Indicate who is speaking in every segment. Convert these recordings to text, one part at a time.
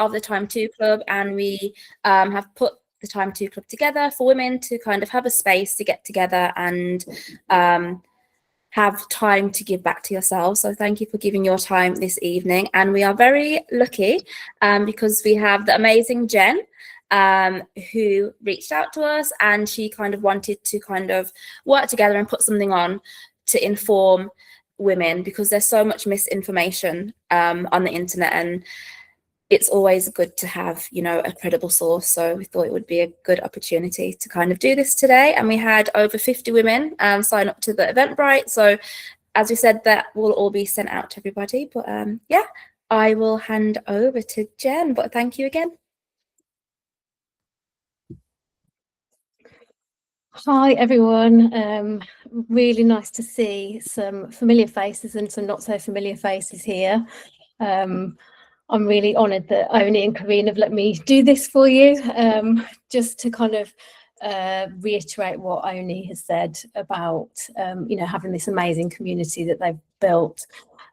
Speaker 1: of the Time2 Club, and we have put the Time2 Club together for women to kind of have a space to get together and have time to give back to yourselves. So thank you for giving your time this evening. And we are very lucky because we have the amazing Jen, who reached out to us, and she kind of wanted to kind of work together and put something on to inform women, because there's so much misinformation on the internet, and it's always good to have, you know, a credible source. So we thought it would be a good opportunity to kind of do this today. And we had over 50 women sign up to the Eventbrite. So as we said, that will all be sent out to everybody. But yeah, I will hand over to Jen, but thank you again.
Speaker 2: Hi everyone, really nice to see some familiar faces and some not so familiar faces here. I'm really honoured that Oni and Karine have let me do this for you, just to kind of reiterate what Oni has said about you know, having this amazing community that they've built.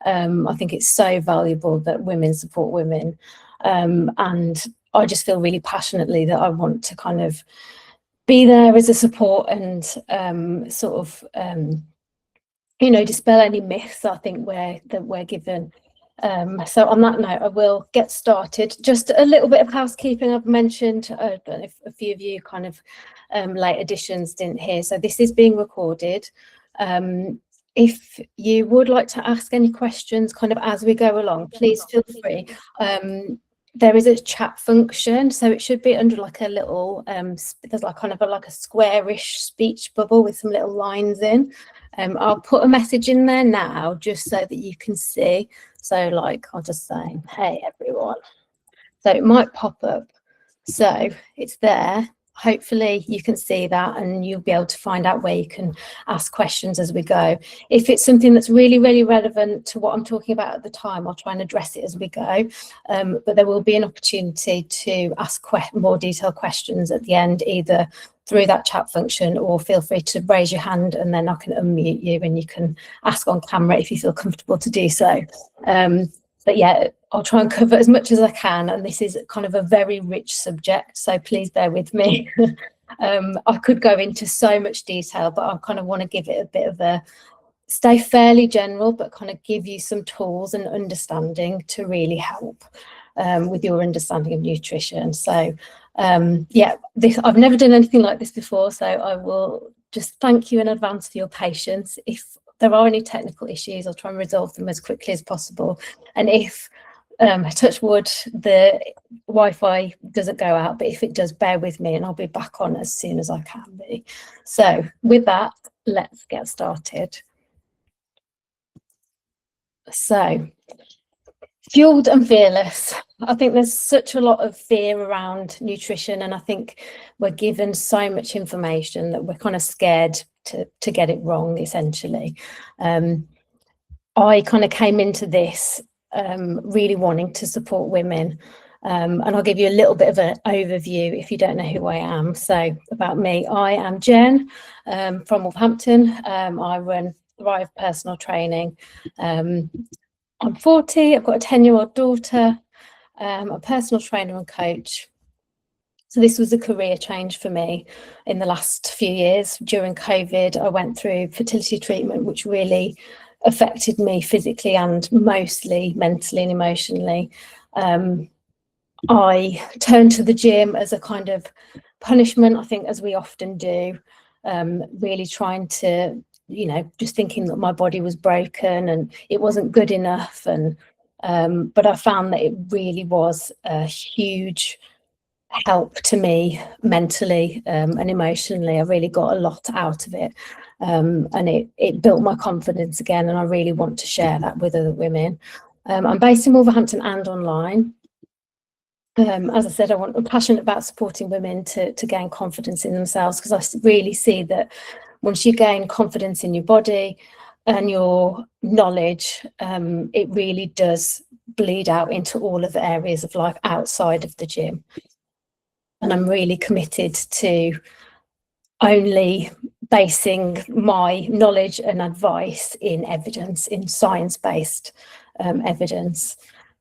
Speaker 2: I think it's so valuable that women support women, and I just feel really passionately that I want to kind of be there as a support and sort of you know, dispel any myths I think we're given. So on that note, I will get started. Just a little bit of housekeeping. I've mentioned, I don't know if a few of you kind of late additions didn't hear. So this is being recorded. If you would like to ask any questions kind of as we go along, please feel free. There is a chat function, so it should be under like a little, there's like kind of like a squarish speech bubble with some little lines in. I'll put a message in there now just so that you can see. So like, I'll just say, hey everyone. So it might pop up. So it's there. Hopefully you can see that and you'll be able to find out where you can ask questions as we go. If it's something that's really, really relevant to what I'm talking about at the time, I'll try and address it as we go. But there will be an opportunity to ask more detailed questions at the end, either through that chat function, or feel free to raise your hand and then I can unmute you and you can ask on camera if you feel comfortable to do so. But yeah, I'll try and cover as much as I can, and this is kind of a very rich subject, so please bear with me. I could go into so much detail, but I kind of want to give it a bit of a, stay fairly general, but kind of give you some tools and understanding to really help with your understanding of nutrition. So yeah, I've never done anything like this before, so I will just thank you in advance for your patience. If there are any technical issues, I'll try and resolve them as quickly as possible. And if, touch wood, the Wi-Fi doesn't go out, but if it does, bear with me and I'll be back on as soon as I can be. So with that, let's get started. So, fueled and fearless. I think there's such a lot of fear around nutrition, and I think we're given so much information that we're kind of scared to get it wrong, essentially. I kind of came into this really wanting to support women, and I'll give you a little bit of an overview if you don't know who I am. So about me, I am Jen from Wolverhampton. I run Thrive personal training. I'm 40, I've got a 10-year-old daughter, I'm a personal trainer and coach. So this was a career change for me in the last few years. During COVID, I went through fertility treatment, which really affected me physically and mostly mentally and emotionally. I turned to the gym as a kind of punishment, I think, as we often do, really trying to, you know, just thinking that my body was broken and it wasn't good enough. And but I found that it really was a huge help to me mentally and emotionally. I really got a lot out of it, and it built my confidence again, and I really want to share that with other women. I'm based in Wolverhampton and online. As I said, I'm passionate about supporting women to gain confidence in themselves, because I really see that once you gain confidence in your body and your knowledge, it really does bleed out into all of the areas of life outside of the gym. And I'm really committed to only basing my knowledge and advice in evidence, in science-based evidence.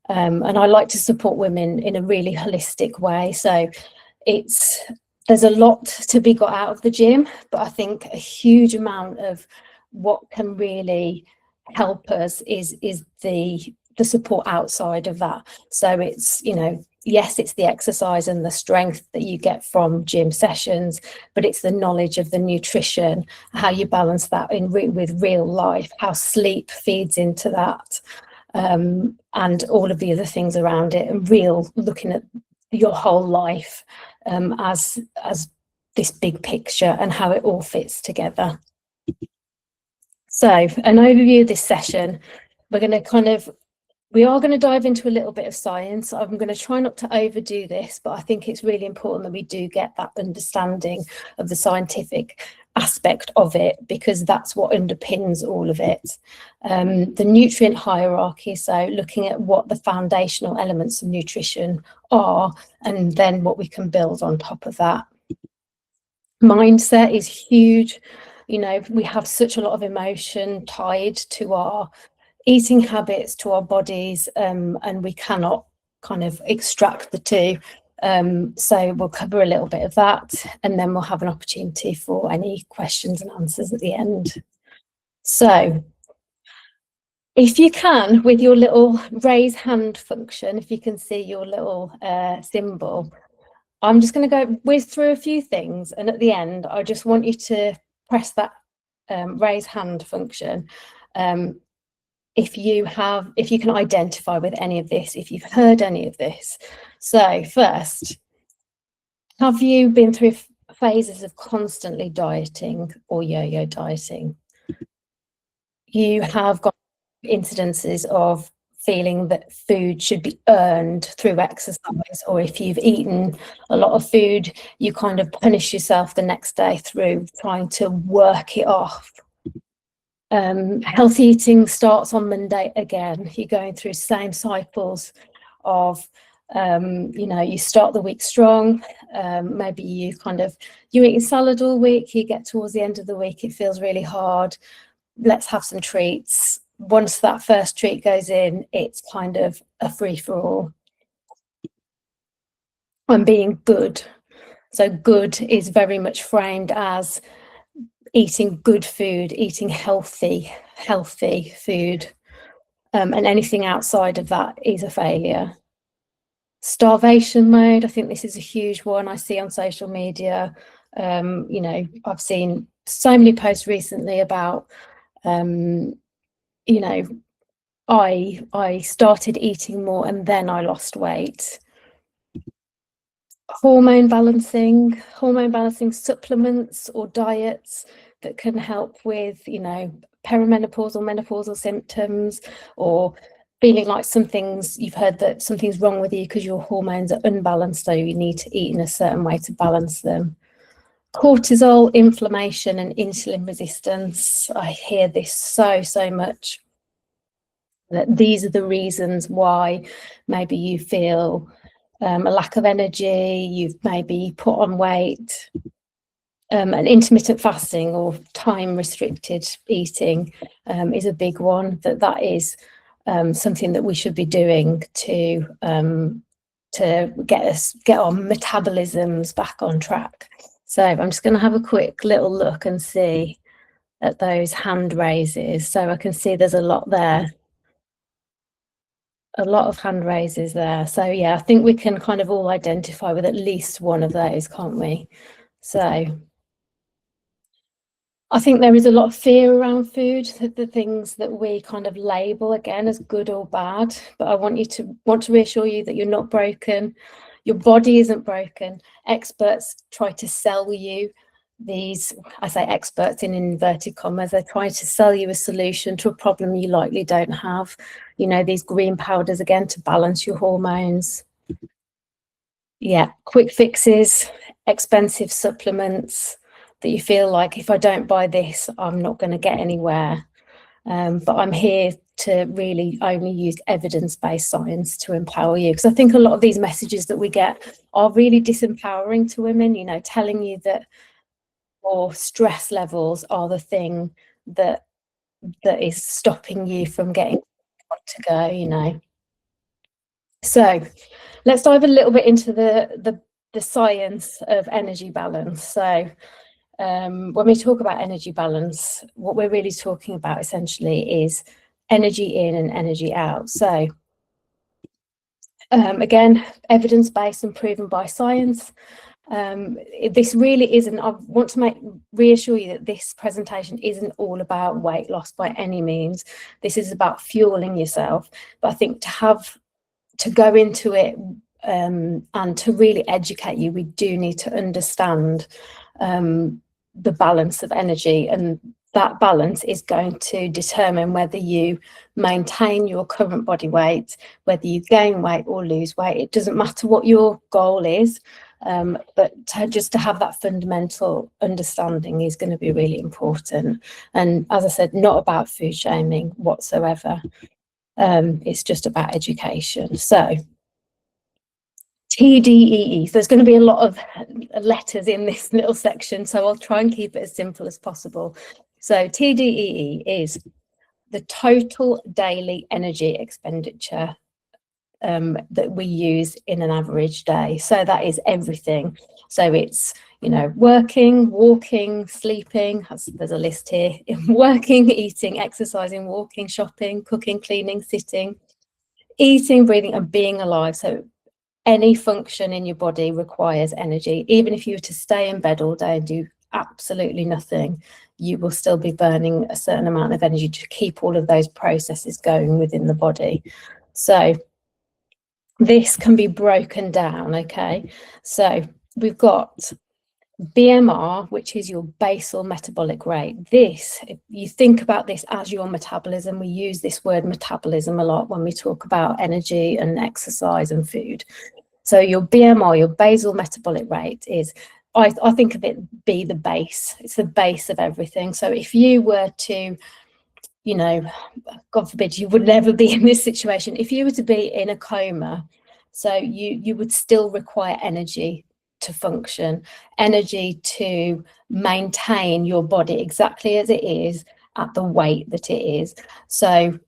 Speaker 2: And I like to support women in a really holistic way. So there's a lot to be got out of the gym, but I think a huge amount of what can really help us is the support outside of that. So it's, yes, it's the exercise and the strength that you get from gym sessions, but it's the knowledge of the nutrition, how you balance that with real life, how sleep feeds into that, and all of the other things around it, and looking at your whole life as this big picture and how it all fits together. So an overview of this session, we are going to dive into a little bit of science. I'm going to try not to overdo this, but I think it's really important that we do get that understanding of the scientific aspect of it, because that's what underpins all of it. The nutrient hierarchy, so looking at what the foundational elements of nutrition are, and then what we can build on top of that. Mindset is huge. We have such a lot of emotion tied to our eating habits, to our bodies, and we cannot kind of extract the two. So we'll cover a little bit of that, and then we'll have an opportunity for any questions and answers at the end. So if you can, with your little raise hand function, if you can see your little symbol, I'm just going to go whiz through a few things, and at the end I just want you to press that raise hand function if you can identify with any of this, if you've heard any of this. So first, have you been through phases of constantly dieting or yo-yo dieting? You have got incidences of feeling that food should be earned through exercise, or if you've eaten a lot of food, you kind of punish yourself the next day through trying to work it off. Healthy eating starts on Monday again. You're going through same cycles of, you start the week strong. Maybe you're eating salad all week. You get towards the end of the week, it feels really hard. Let's have some treats. Once that first treat goes in, it's kind of a free-for-all. And being good. So good is very much framed as eating good food, eating healthy food, and anything outside of that is a failure. Starvation mode, I think this is a huge one I see on social media. I've seen so many posts recently about, I started eating more and then I lost weight. Hormone balancing supplements or diets that can help with, perimenopausal, menopausal symptoms, or feeling like you've heard that something's wrong with you because your hormones are unbalanced, so you need to eat in a certain way to balance them. Cortisol, inflammation, and insulin resistance. I hear this so much, that these are the reasons why maybe you feel a lack of energy, you've maybe put on weight. And intermittent fasting or time restricted eating is a big one. That is something that we should be doing to get our metabolisms back on track. So I'm just going to have a quick little look and see at those hand raises. So I can see there's a lot there. A lot of hand raises there. So yeah, I think we can kind of all identify with at least one of those, can't we? So I think there is a lot of fear around food, the things that we kind of label again as good or bad. But I want to reassure you that you're not broken. Your body isn't broken. Experts try to sell you these, I say experts in inverted commas, they're trying to sell you a solution to a problem you likely don't have. These green powders again to balance your hormones. Yeah, quick fixes, expensive supplements that you feel like, if I don't buy this, I'm not going to get anywhere. But I'm here to really only use evidence-based science to empower you, because I think a lot of these messages that we get are really disempowering to women, telling you that your stress levels are the thing that is stopping you from getting to go. So let's dive a little bit into the science of energy balance. So when we talk about energy balance, what we're really talking about essentially is energy in and energy out. So again, evidence-based and proven by science. This really isn't, I want to reassure you that this presentation isn't all about weight loss by any means. This is about fueling yourself. But I think to go into it and to really educate you, we do need to understand the balance of energy, and that balance is going to determine whether you maintain your current body weight, whether you gain weight or lose weight. It doesn't matter what your goal is, but just to have that fundamental understanding is going to be really important. And as I said, not about food shaming whatsoever. It's just about education. So TDEE. So there's going to be a lot of letters in this little section, so I'll try and keep it as simple as possible. So TDEE is the total daily energy expenditure that we use in an average day. So that is everything. So it's, you know, working, walking, sleeping. There's a list here. Working, eating, exercising, walking, shopping, cooking, cleaning, sitting, eating, breathing, and being alive. So any function in your body requires energy. Even if you were to stay in bed all day and do absolutely nothing, you will still be burning a certain amount of energy to keep all of those processes going within the body. So this can be broken down, okay? So we've got BMR, which is your basal metabolic rate. This, if you think about this as your metabolism, we use this word metabolism a lot when we talk about energy and exercise and food. So your BMR, your basal metabolic rate, is, I think of it be the base. It's the base of everything. So if you were to, you know, God forbid, you would never be in this situation. If you were to be in a coma, so you would still require energy to function, energy to maintain your body exactly as it is at the weight that it is. So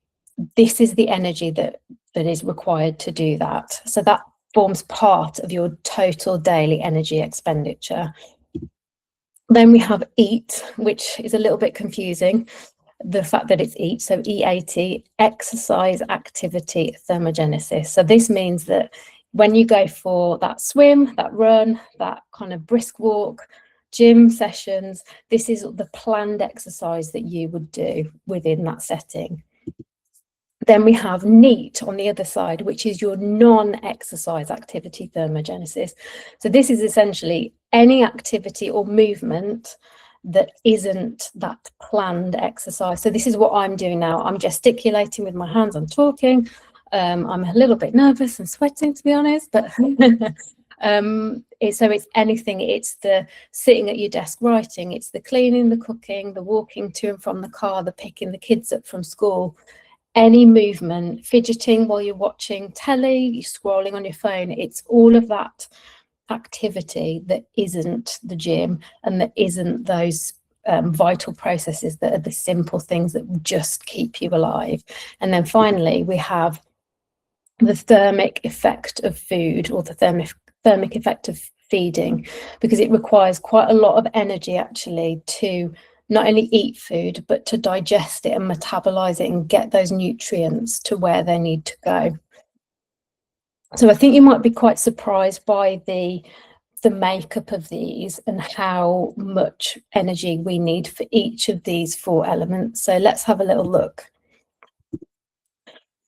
Speaker 2: this is the energy that is required to do that. So that forms part of your total daily energy expenditure. Then we have EAT, which is a little bit confusing, the fact that it's EAT. So EAT, exercise, activity, thermogenesis. So this means that when you go for that swim, that run, that kind of brisk walk, gym sessions, this is the planned exercise that you would do within that setting. Then we have NEAT on the other side, which is your non-exercise activity thermogenesis. So this is essentially any activity or movement that isn't that planned exercise. So this is what I'm doing now. I'm gesticulating with my hands, I'm talking. I'm a little bit nervous and sweating, to be honest, but so it's anything. It's the sitting at your desk writing, it's the cleaning, the cooking, the walking to and from the car, the picking the kids up from school, any movement, fidgeting while you're watching telly, you're scrolling on your phone. It's all of that activity that isn't the gym and that isn't those vital processes that are the simple things that just keep you alive. And then finally, we have the thermic effect of food, or the thermic effect of feeding, because it requires quite a lot of energy actually to not only eat food, but to digest it and metabolize it and get those nutrients to where they need to go. So I think you might be quite surprised by the makeup of these and how much energy we need for each of these 4 elements. So let's have a little look.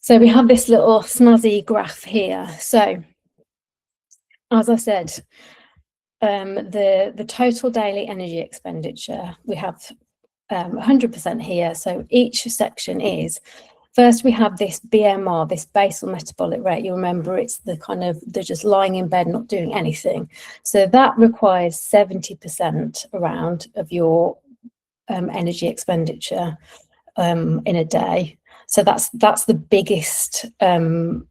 Speaker 2: So we have this little snazzy graph here. So as I said, the total daily energy expenditure, we have 100% here. So each section is, first we have this BMR, this basal metabolic rate. You remember it's the kind of, they're just lying in bed not doing anything. So that requires 70% around of your energy expenditure in a day. So that's the biggest amount,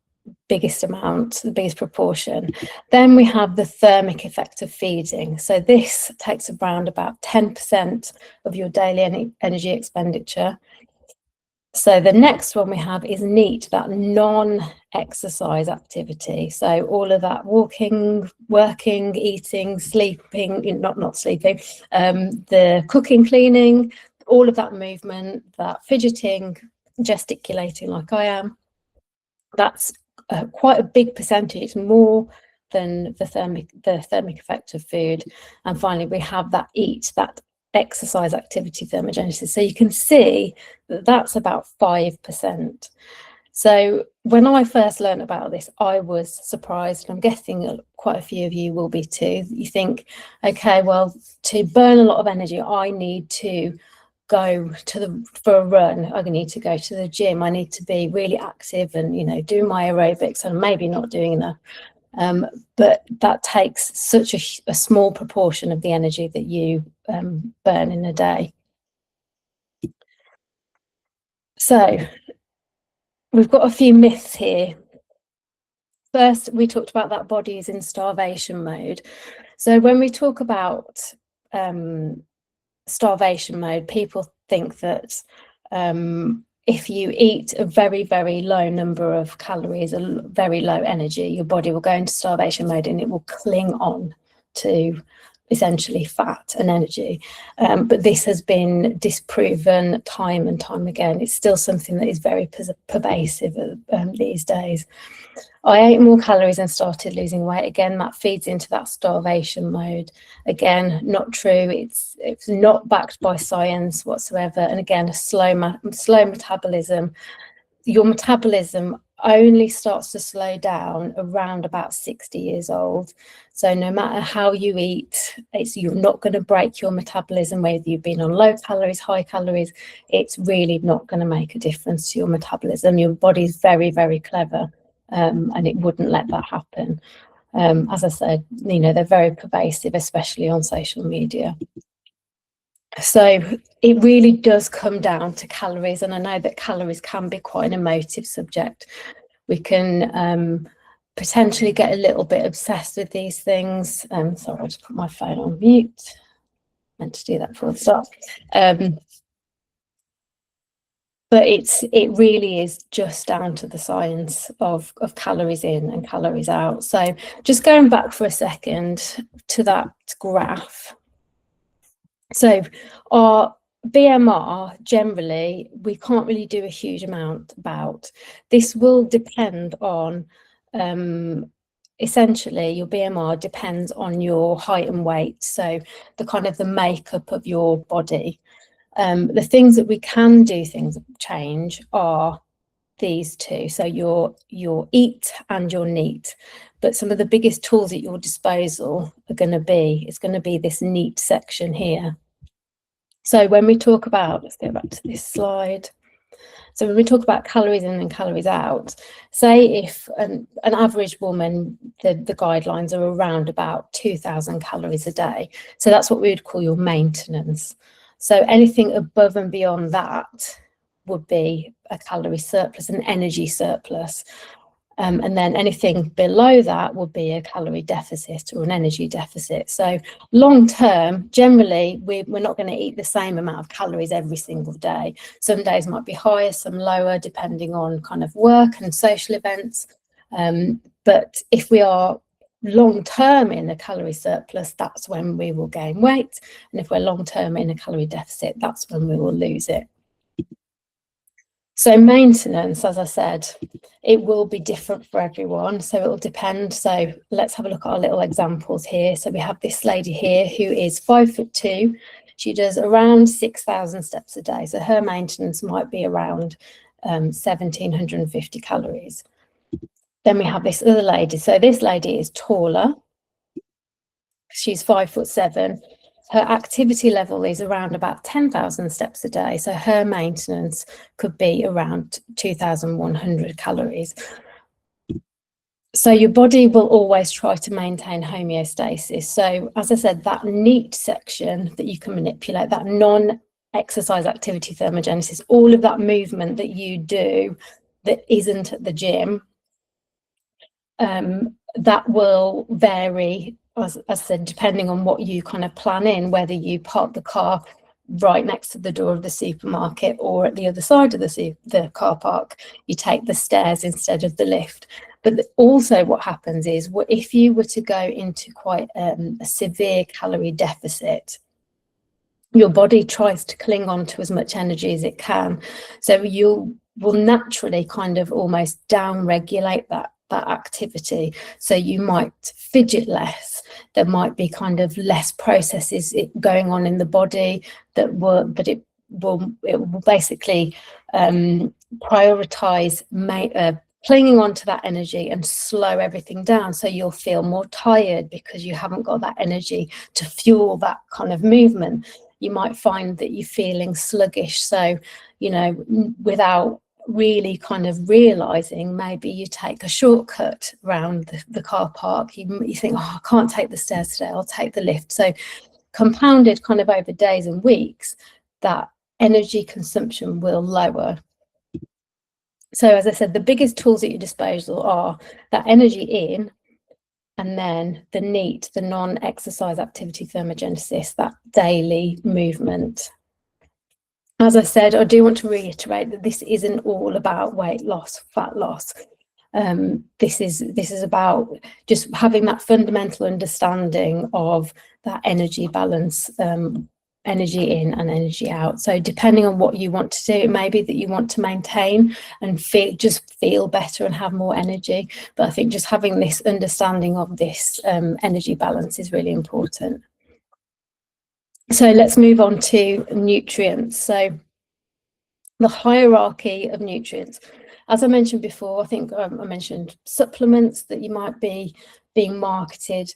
Speaker 2: the biggest proportion. Then we have the thermic effect of feeding. So this takes around about 10% of your daily energy expenditure. So the next one we have is NEAT, that exercise activity. So all of that walking, working, eating, sleeping, not sleeping, the cooking, cleaning, all of that movement, that fidgeting, gesticulating like I am, that's quite a big percentage, more than the thermic effect of food. And finally, we have that that exercise activity thermogenesis. So you can see that that's about 5%. So when I first learned about this, I was surprised, and I'm guessing quite a few of you will be too. You think, okay, well, to burn a lot of energy, I need to go for a run, I need to go to the gym, I need to be really active and, you know, do my aerobics, and maybe not doing enough. But that takes such a small proportion of the energy that you burn in a day. So we've got a few myths here. First, we talked about that body is in starvation mode. So when we talk about starvation mode, people think that if you eat a very, very low number of calories, a very low energy, your body will go into starvation mode and it will cling on to essentially fat and energy. But this has been disproven time and time again. It's still something that is very pervasive these days. I ate more calories and started losing weight. Again, that feeds into that starvation mode. Again, not true. It's not backed by science whatsoever. And again, a slow metabolism. Your metabolism only starts to slow down around about 60 years old. So no matter how you eat, you're not going to break your metabolism, whether you've been on low calories, high calories. It's really not going to make a difference to your metabolism. Your body's very, very clever. And it wouldn't let that happen. As I said, you know, they're very pervasive, especially on social media. So it really does come down to calories, and I know that calories can be quite an emotive subject. We can potentially get a little bit obsessed with these things. Sorry, I'll just put my phone on mute. Meant to do that before the start. But it really is just down to the science of calories in and calories out. So just going back for a second to that graph. So our BMR, generally, we can't really do a huge amount about. This will depend on, essentially, your BMR depends on your height and weight. So the kind of the makeup of your body. The things that we can do change are these two. So your eat and your neat. But some of the biggest tools at your disposal are going to be this neat section here. So when we talk about, let's go back to this slide. So when we talk about calories in and calories out, say if an average woman, the guidelines are around about 2,000 calories a day. So that's what we would call your maintenance. So anything above and beyond that would be a calorie surplus, an energy surplus. And then anything below that would be a calorie deficit or an energy deficit. So long term, generally, we're not going to eat the same amount of calories every single day. Some days might be higher, some lower, depending on kind of work and social events. But if we are long term in a calorie surplus, that's when we will gain weight. And if we're long term in a calorie deficit, that's when we will lose it. So maintenance, as I said, it will be different for everyone. So it will depend. So let's have a look at our little examples here. So we have this lady here who is 5'2". She does around 6,000 steps a day. So her maintenance might be around 1,750 calories. Then we have this other lady. So this lady is taller. She's 5'7". Her activity level is around about 10,000 steps a day. So her maintenance could be around 2,100 calories. So your body will always try to maintain homeostasis. So as I said, that neat section that you can manipulate, that non-exercise activity thermogenesis, all of that movement that you do that isn't at the gym, that will vary, as I said, depending on what you kind of plan in, whether you park the car right next to the door of the supermarket, or at the other side of the car park, you take the stairs instead of the lift. But also what happens is, if you were to go into quite a severe calorie deficit, your body tries to cling on to as much energy as it can. So you will naturally kind of almost down regulate that activity. So you might fidget less. There might be kind of less processes going on in the body that work, but it will basically prioritize clinging on to that energy and slow everything down. So you'll feel more tired because you haven't got that energy to fuel that kind of movement. You might find that you're feeling sluggish. So, you know, without really kind of realizing, maybe you take a shortcut around the car park. You think, oh, I can't take the stairs today, I'll take the lift. So compounded kind of over days and weeks, that energy consumption will lower. So as I said, the biggest tools at your disposal are that energy in, and then the NEAT, the non-exercise activity thermogenesis, that daily movement. As I said, I do want to reiterate that this isn't all about weight loss, fat loss. This is about just having that fundamental understanding of that energy balance, energy in and energy out. So depending on what you want to do, it may be that you want to maintain and feel better and have more energy. But I think just having this understanding of this energy balance is really important. So let's move on to nutrients. So the hierarchy of nutrients. As I mentioned before, I think I mentioned supplements that you might be being marketed.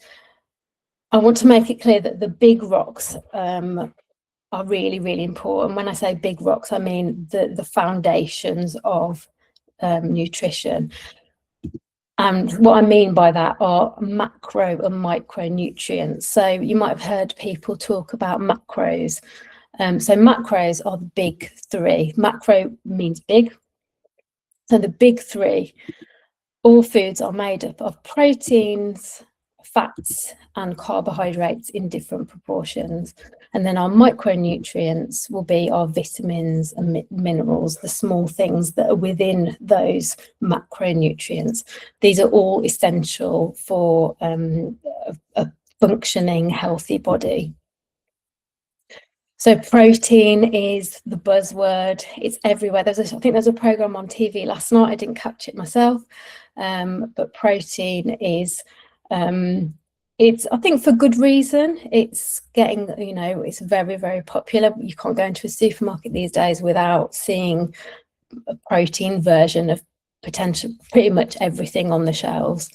Speaker 2: I want to make it clear that the big rocks are really, really important. When I say big rocks, I mean the foundations of nutrition. And what I mean by that are macro and micronutrients. So you might have heard people talk about macros. So macros are the big three. Macro means big. So the big three, all foods are made up of proteins, fats and carbohydrates in different proportions. And then our micronutrients will be our vitamins and minerals, the small things that are within those macronutrients. These are all essential for a functioning, healthy body. So protein is the buzzword. It's everywhere. I think there's a program on TV last night. I didn't catch it myself, but protein is, it's, I think, for good reason. It's getting, you know, it's very, very popular. You can't go into a supermarket these days without seeing a protein version of pretty much everything on the shelves.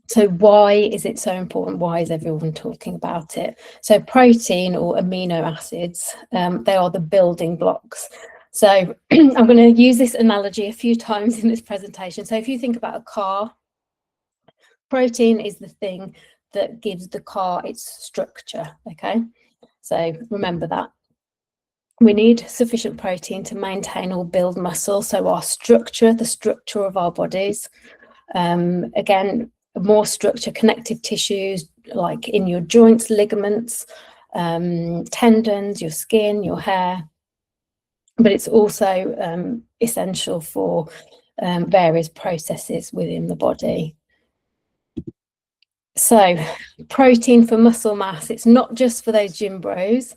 Speaker 2: So why is it so important? Why is everyone talking about it? So protein, or amino acids, they are the building blocks. So I'm going to use this analogy a few times in this presentation. So if you think about a car, protein is the thing that gives the car its structure, okay? So remember that. We need sufficient protein to maintain or build muscle. So our structure, the structure of our bodies, again, more structure, connective tissues, like in your joints, ligaments, tendons, your skin, your hair. But it's also essential for various processes within the body. So protein for muscle mass, it's not just for those gym bros.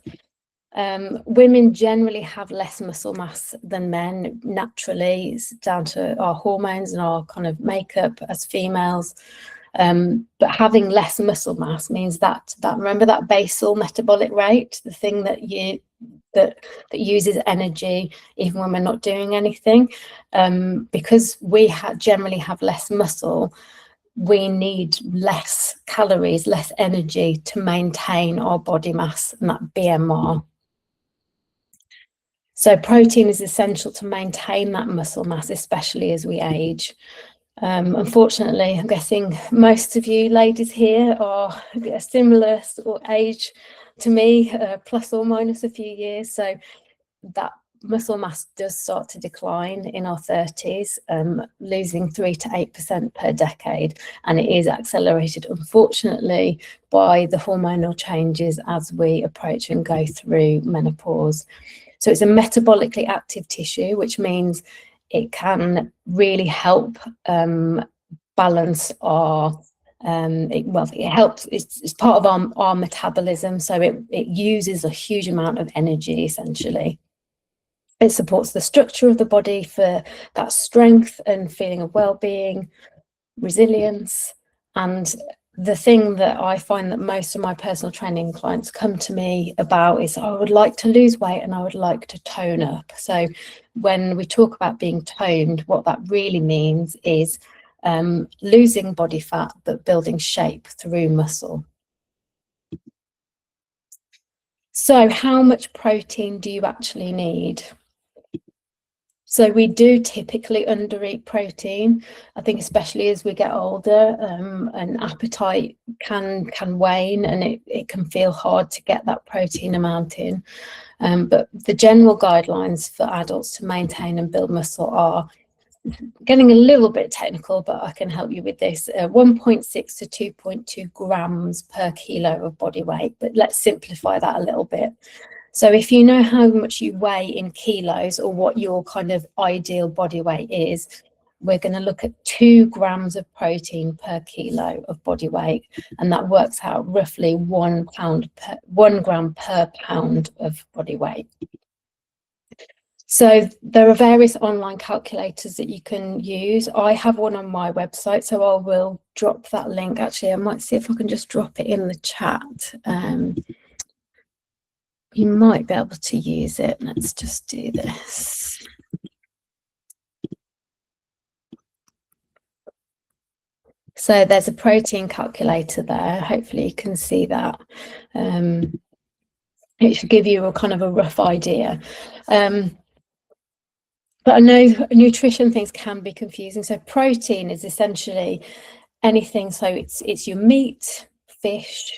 Speaker 2: Women generally have less muscle mass than men naturally. It's down to our hormones and our kind of makeup as females. But having less muscle mass means that remember that basal metabolic rate, the thing that uses energy even when we're not doing anything. Because we generally have less muscle, we need less calories, less energy to maintain our body mass and that BMR. So protein is essential to maintain that muscle mass, especially as we age. Unfortunately, I'm guessing most of you ladies here are a similar sort of age to me, plus or minus a few years. So that muscle mass does start to decline in our 30s, losing 3 to 8% per decade, and it is accelerated, unfortunately, by the hormonal changes as we approach and go through menopause. So it's a metabolically active tissue, which means it can really help balance our it helps, it's part of our metabolism, so it uses a huge amount of energy. Essentially, it supports the structure of the body for that strength and feeling of well-being, resilience. And the thing that I find that most of my personal training clients come to me about is, I would like to lose weight and I would like to tone up. So when we talk about being toned, what that really means is losing body fat but building shape through muscle. So how much protein do you actually need? So we do typically undereat protein. I think especially as we get older, and appetite can wane, and it can feel hard to get that protein amount in. But the general guidelines for adults to maintain and build muscle are, getting a little bit technical, but I can help you with this, 1.6 to 2.2 grams per kilo of body weight. But let's simplify that a little bit. So if you know how much you weigh in kilos, or what your kind of ideal body weight is, we're going to look at 2 grams of protein per kilo of body weight, and that works out roughly 1 gram per pound of body weight. So there are various online calculators that you can use. I have one on my website, so I will drop that link. Actually, I might see if I can just drop it in the chat. You might be able to use it. Let's just do this. So there's a protein calculator there. Hopefully you can see that. It should give you a kind of a rough idea. But I know nutrition things can be confusing. So protein is essentially anything. So it's your meat, fish.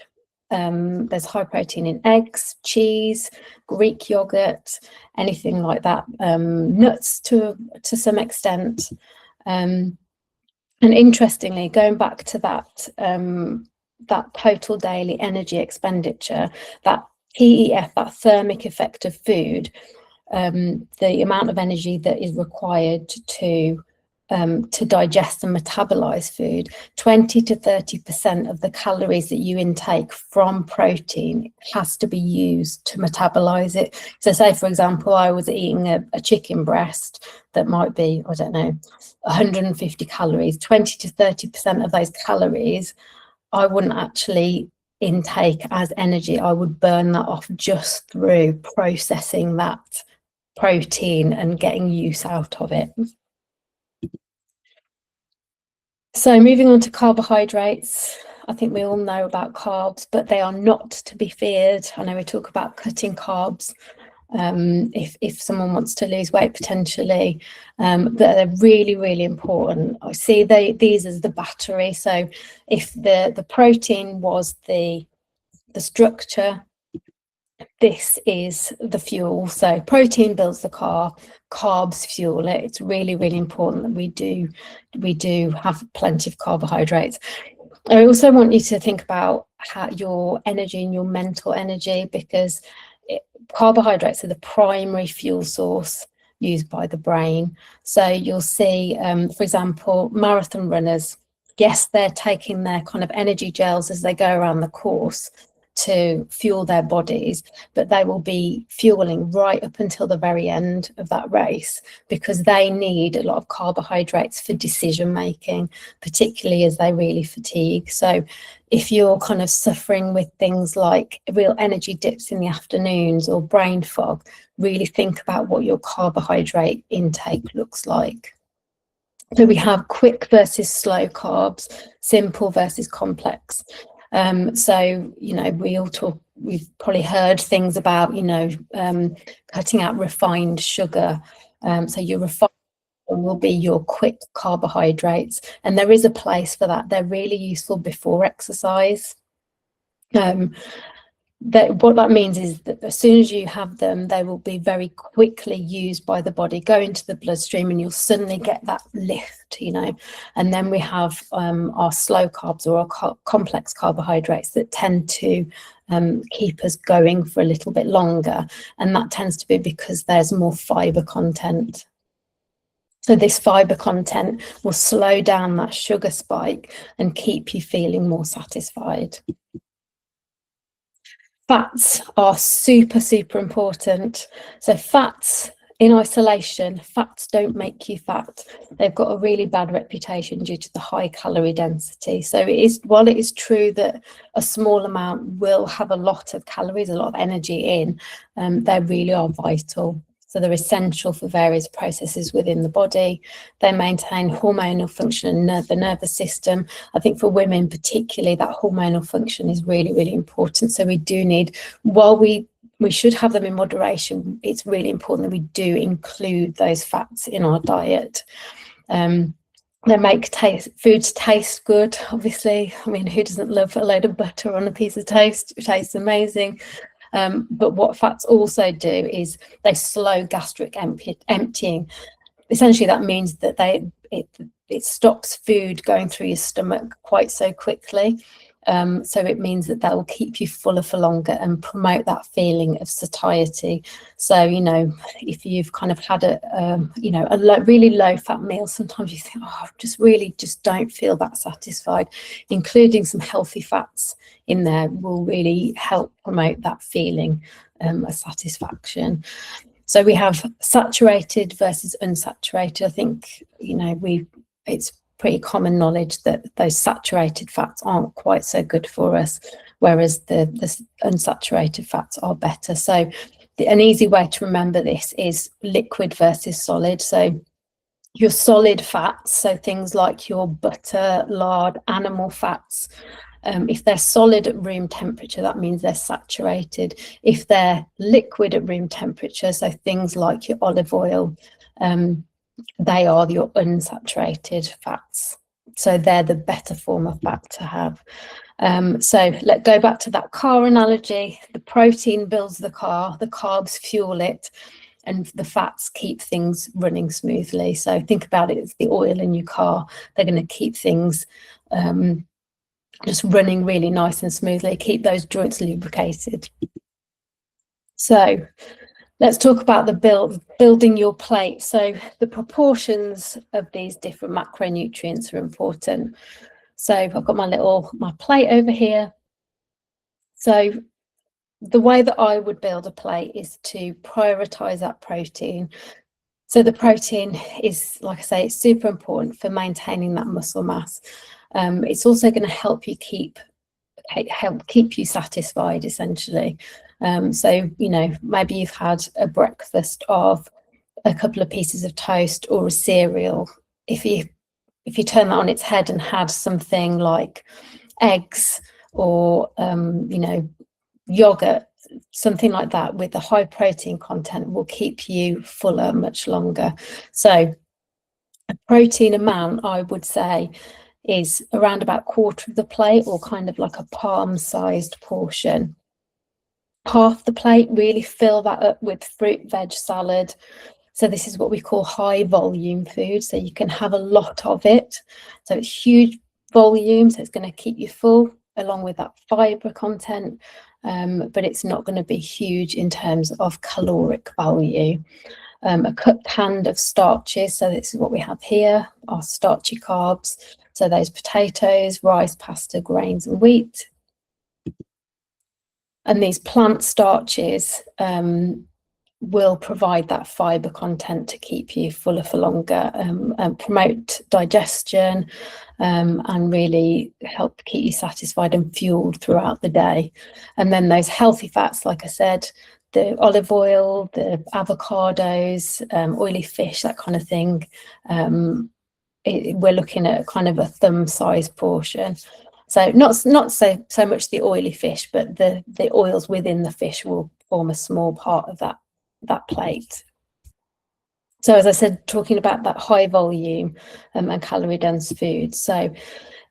Speaker 2: There's high protein in eggs, cheese, Greek yogurt, anything like that. Nuts to some extent. And interestingly, going back to that total daily energy expenditure, that TEF, that thermic effect of food, the amount of energy that is required to digest and metabolize food, 20 to 30% of the calories that you intake from protein has to be used to metabolize it. So say, for example, I was eating a chicken breast that might be, I don't know, 150 calories, 20 to 30% of those calories I wouldn't actually intake as energy. I would burn that off just through processing that protein and getting use out of it. So moving on to carbohydrates, I think we all know about carbs, but they are not to be feared. I know we talk about cutting carbs if someone wants to lose weight potentially, but they're really, really important. I see these as the battery. So if the protein was the structure, this is the fuel. So protein builds the car, carbs fuel it. It's really, really important that we do have plenty of carbohydrates. I also want you to think about your energy and your mental energy, because carbohydrates are the primary fuel source used by the brain. So you'll see, for example, marathon runners, yes, they're taking their kind of energy gels as they go around the course to fuel their bodies, but they will be fueling right up until the very end of that race, because they need a lot of carbohydrates for decision making, particularly as they really fatigue. So if you're kind of suffering with things like real energy dips in the afternoons or brain fog, really think about what your carbohydrate intake looks like. So we have quick versus slow carbs, simple versus complex. So, you know, we've probably heard things about, you know, cutting out refined sugar. So your refined will be your quick carbohydrates, and there is a place for that. They're really useful before exercise. what that means is that as soon as you have them, they will be very quickly used by the body, go into the bloodstream, and you'll suddenly get that lift, you know. And then we have our slow carbs, or our complex carbohydrates, that tend to keep us going for a little bit longer, and that tends to be because there's more fiber content. So this fiber content will slow down that sugar spike and keep you feeling more satisfied. Fats are super, super important. So fats in isolation, fats don't make you fat. They've got a really bad reputation due to the high calorie density. So while it is true that a small amount will have a lot of calories, a lot of energy in, they really are vital. So they're essential for various processes within the body. They maintain hormonal function in the nervous system. I think for women particularly, that hormonal function is really, really important. So we do need, while we should have them in moderation, it's really important that we do include those fats in our diet. They make foods taste good, obviously. I mean, who doesn't love a load of butter on a piece of toast? It tastes amazing. But what fats also do is they slow gastric emptying. Essentially, that means that it stops food going through your stomach quite so quickly. So it means that will keep you fuller for longer and promote that feeling of satiety. So, you know, if you've kind of had a really low fat meal, sometimes you think, oh, I just don't feel that satisfied. Including some healthy fats in there will really help promote that feeling of satisfaction. So we have saturated versus unsaturated. I think, you know, it's pretty common knowledge that those saturated fats aren't quite so good for us, whereas the unsaturated fats are better. So an easy way to remember this is liquid versus solid. So your solid fats, so things like your butter, lard, animal fats, if they're solid at room temperature, that means they're saturated. If they're liquid at room temperature, so things like your olive oil, they are your unsaturated fats. So they're the better form of fat to have. So let's go back to that car analogy. The protein builds the car, the carbs fuel it, and the fats keep things running smoothly. So think about it as the oil in your car. They're going to keep things just running really nice and smoothly, keep those joints lubricated. So let's talk about the building your plate. So the proportions of these different macronutrients are important. So I've got my plate over here. So the way that I would build a plate is to prioritize that protein. So the protein is, like I say, it's super important for maintaining that muscle mass. It's also going to help you keep you satisfied, essentially. So, you know, maybe you've had a breakfast of a couple of pieces of toast or a cereal. If you turn that on its head and had something like eggs or you know, yogurt, something like that with the high protein content will keep you fuller much longer. So a protein amount, I would say, is around about a quarter of the plate, or kind of like a palm-sized portion. Half the plate, really fill that up with fruit, veg, salad. So this is what we call high volume food. So you can have a lot of it. So it's huge volume, so it's going to keep you full along with that fiber content, but it's not going to be huge in terms of caloric value. A cupped hand of starches, so this is what we have here, our starchy carbs. So those potatoes, rice, pasta, grains and wheat. And these plant starches will provide that fiber content to keep you fuller for longer, and promote digestion, and really help keep you satisfied and fueled throughout the day. And then those healthy fats, like I said, the olive oil, the avocados, oily fish, that kind of thing. We're looking at kind of a thumb-sized portion. So not so much the oily fish, but the oils within the fish will form a small part of that plate. So as I said, talking about that high volume and calorie dense food. So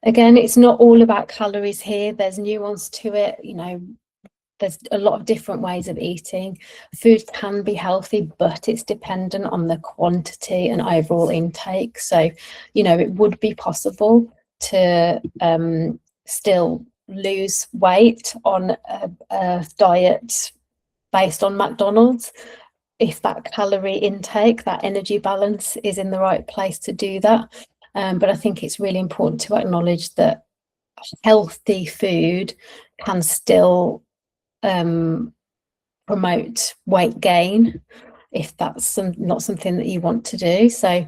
Speaker 2: again, it's not all about calories here. There's nuance to it. You know, there's a lot of different ways of eating. Food can be healthy, but it's dependent on the quantity and overall intake. So, you know, it would be possible to still lose weight on a diet based on McDonald's, if that calorie intake, that energy balance is in the right place to do that. But I think it's really important to acknowledge that healthy food can still promote weight gain if that's not something that you want to do. So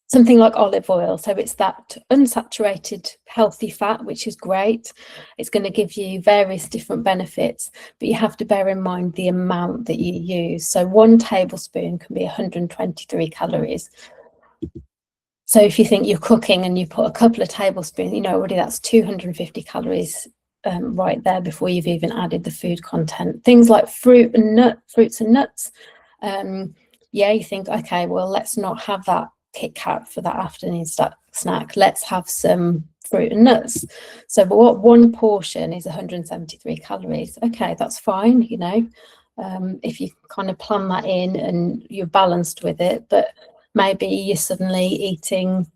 Speaker 2: something like olive oil, so it's that unsaturated healthy fat, which is great. It's going to give you various different benefits, but you have to bear in mind the amount that you use. So 1 tablespoon can be 123 calories. So if you think you're cooking and you put a couple of tablespoons, you know, already that's 250 calories right there before you've even added the food content. Things like fruits and nuts. Yeah, you think, okay, well, let's not have that Kit Kat for that afternoon snack. Let's have some fruit and nuts. So what 1 portion is 173 calories. Okay, that's fine, you know, if you kind of plan that in and you're balanced with it. But maybe you're suddenly eating,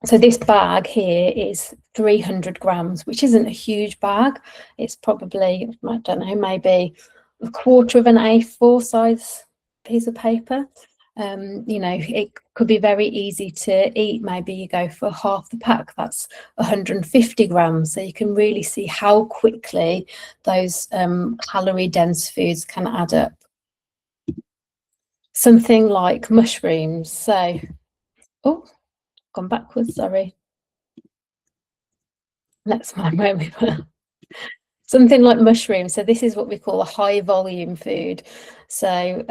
Speaker 2: so this bag here is 300 grams, which isn't a huge bag. It's probably, I don't know, maybe a quarter of an A4 size piece of paper. You know, it could be very easy to eat. Maybe you go for half the pack, that's 150 grams. So you can really see how quickly those calorie dense foods can add up. Something like mushrooms. So, oh, gone backwards, sorry. Let's mind where we were. Something like mushrooms. So this is what we call a high volume food. So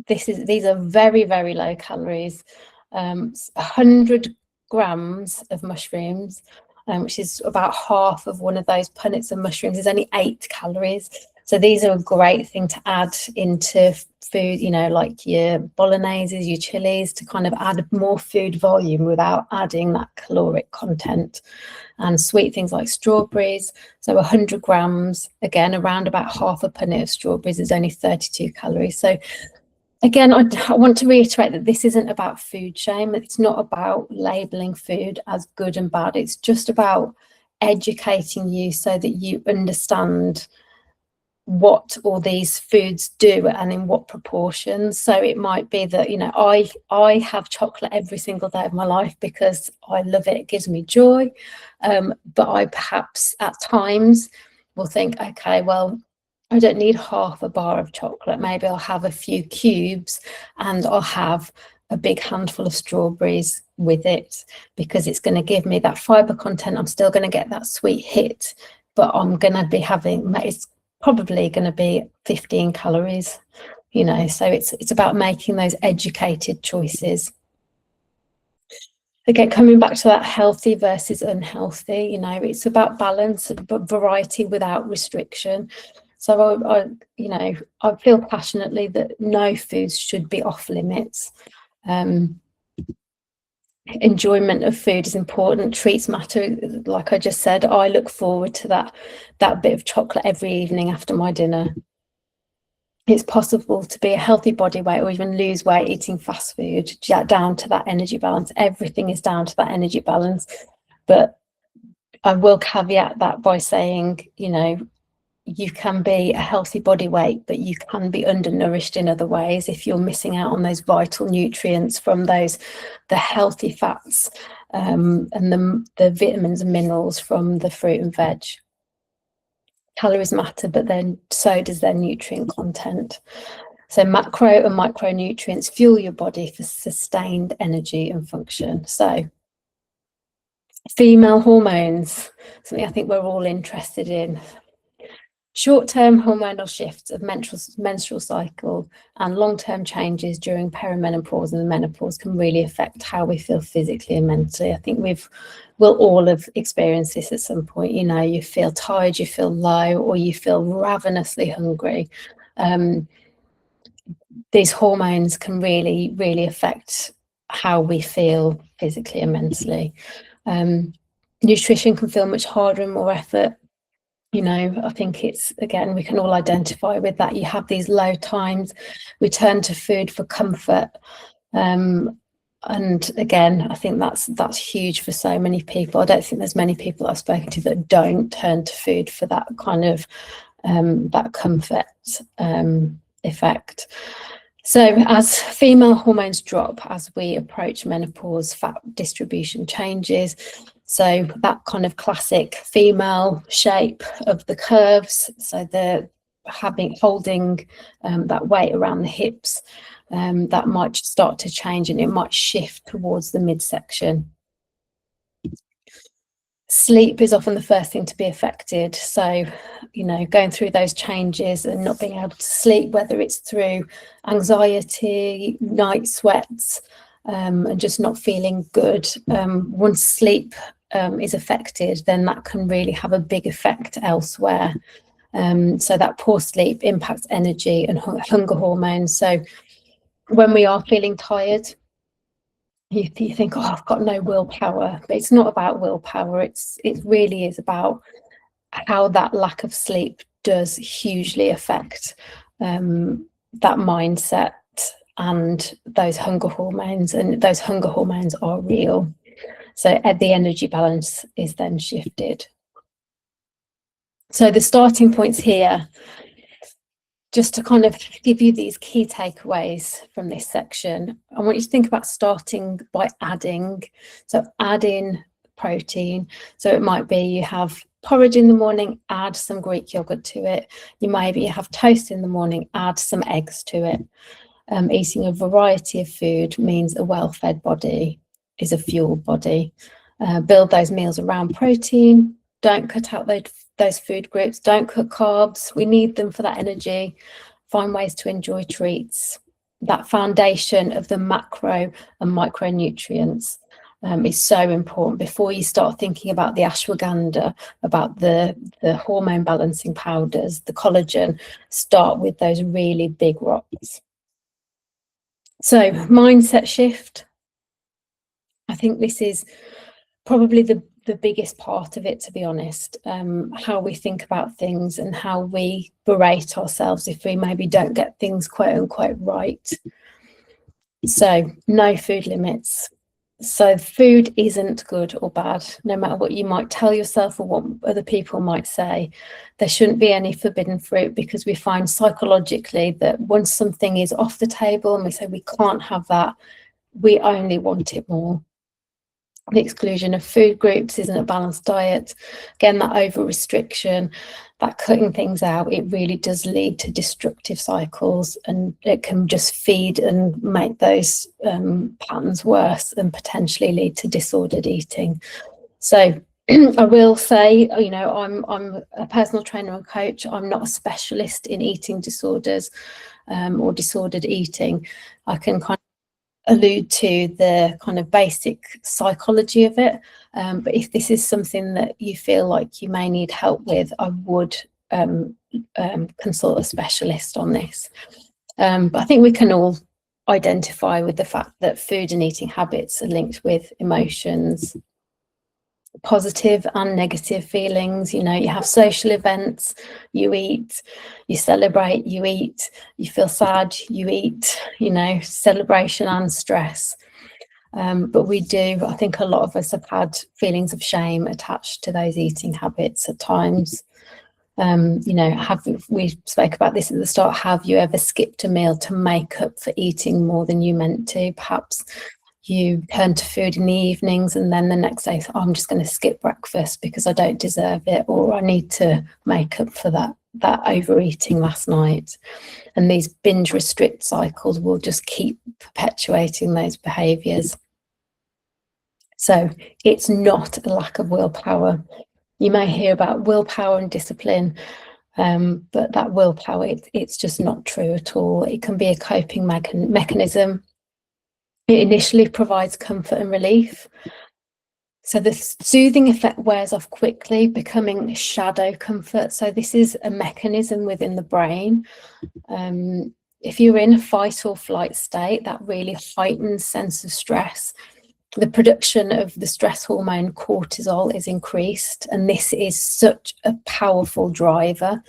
Speaker 2: these are very, very low calories. 100 grams of mushrooms, which is about half of one of those punnets of mushrooms, is only 8 calories. So these are a great thing to add into food, you know, like your bolognese, your chilies, to kind of add more food volume without adding that caloric content. And sweet things like strawberries. So 100 grams, again, around about half a punnet of strawberries is only 32 calories. So again, I want to reiterate that this isn't about food shame. It's not about labeling food as good and bad. It's just about educating you so that you understand what all these foods do and in what proportions. So it might be that, you know, I have chocolate every single day of my life because I love it. It gives me joy. But I perhaps at times will think, okay, well, I don't need half a bar of chocolate. Maybe I'll have a few cubes and I'll have a big handful of strawberries with it, because it's going to give me that fiber content. I'm still going to get that sweet hit, but I'm going to be having, it's probably going to be 15 calories, you know. So it's about making those educated choices. Again, coming back to that healthy versus unhealthy, you know, it's about balance, but variety without restriction. So I you know, I feel passionately that no foods should be off limits. Enjoyment of food is important. Treats matter. Like I just said, I look forward to that bit of chocolate every evening after my dinner. It's possible to be a healthy body weight or even lose weight eating fast food, down to that energy balance. Everything is down to that energy balance. But I will caveat that by saying, you know, you can be a healthy body weight, but you can be undernourished in other ways if you're missing out on those vital nutrients from the healthy fats and the vitamins and minerals from the fruit and veg. Calories matter, but then so does their nutrient content. So macro and micronutrients fuel your body for sustained energy and function. So female hormones, something I think we're all interested in. Short-term hormonal shifts of menstrual cycle and long-term changes during perimenopause and the menopause can really affect how we feel physically and mentally. I think we'll all have experienced this at some point. You know, you feel tired, you feel low, or you feel ravenously hungry. These hormones can really, really affect how we feel physically and mentally. Nutrition can feel much harder and more effort. You know, I think it's, again, we can all identify with that. You have these low times, we turn to food for comfort. And again, I think that's huge for so many people. I don't think there's many people I've spoken to that don't turn to food for that kind of that comfort effect. So as female hormones drop, as we approach menopause, fat distribution changes. So that kind of classic female shape of the curves, so the holding that weight around the hips, that might start to change, and it might shift towards the midsection. Sleep is often the first thing to be affected. So, you know, going through those changes and not being able to sleep, whether it's through anxiety, night sweats, and just not feeling good. Once sleep is affected, then that can really have a big effect elsewhere. So that poor sleep impacts energy and hunger hormones. So when we are feeling tired, you think, oh, I've got no willpower, but it's not about willpower. It really is about how that lack of sleep does hugely affect that mindset and those hunger hormones, and those hunger hormones are real. So the energy balance is then shifted. So the starting points here, just to kind of give you these key takeaways from this section, I want you to think about starting by adding. So add in protein. So it might be you have porridge in the morning, add some Greek yogurt to it. You maybe have toast in the morning, add some eggs to it. Eating a variety of food means a well-fed body is a fueled body. Build those meals around protein. Don't cut out those food groups. Don't cut carbs. We need them for that energy. Find ways to enjoy treats. That foundation of the macro and micronutrients is so important before you start thinking about the ashwagandha, about the hormone balancing powders, the collagen. Start with those really big rocks. So mindset shift. I think this is probably the biggest part of it, to be honest. How we think about things and how we berate ourselves if we maybe don't get things quote unquote right. So no food limits. So food isn't good or bad, no matter what you might tell yourself or what other people might say. There shouldn't be any forbidden fruit, because we find psychologically that once something is off the table and we say we can't have that, we only want it more. The exclusion of food groups isn't a balanced diet. Again, that over restriction, that cutting things out, it really does lead to destructive cycles, and it can just feed and make those patterns worse and potentially lead to disordered eating. So I will say, you know, I'm a personal trainer and coach. I'm not a specialist in eating disorders or disordered eating. I can kind of allude to the kind of basic psychology of it, but if this is something that you feel like you may need help with, I would consult a specialist on this. But I think we can all identify with the fact that food and eating habits are linked with emotions, positive and negative feelings. You know, you have social events, you eat, you celebrate, you eat, you feel sad, you eat, you know, celebration and stress. But we do, I think a lot of us have had feelings of shame attached to those eating habits at times. You know, we spoke about this at the start, have you ever skipped a meal to make up for eating more than you meant to? Perhaps you turn to food in the evenings and then the next day, oh, I'm just going to skip breakfast because I don't deserve it, or I need to make up for that overeating last night. And these binge restrict cycles will just keep perpetuating those behaviours. So it's not a lack of willpower. You may hear about willpower and discipline, but that willpower, it's just not true at all. It can be a coping mechanism. It initially provides comfort and relief. So the soothing effect wears off quickly, becoming shadow comfort. So this is a mechanism within the brain. If you're in a fight or flight state, that really heightened sense of stress the production of the stress hormone cortisol is increased, and this is such a powerful driver.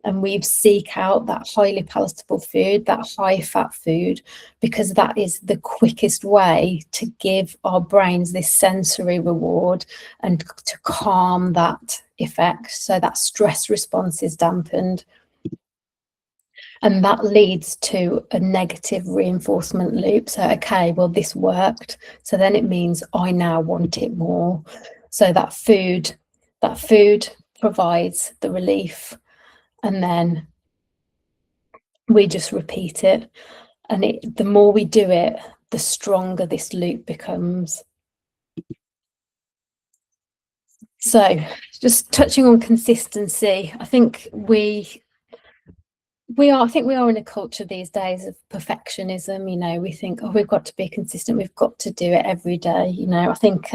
Speaker 2: And we seek out that highly palatable food, that high fat food, because that is the quickest way to give our brains this sensory reward and to calm that effect, so that stress response is dampened. And that leads to a negative reinforcement loop. So, okay, well, this worked. So then it means I now want it more. So that food provides the relief, and then we just repeat it. And the more we do it, the stronger this loop becomes. So just touching on consistency, I think we are in a culture these days of perfectionism. You know, we think, oh, we've got to be consistent, we've got to do it every day. You know, I think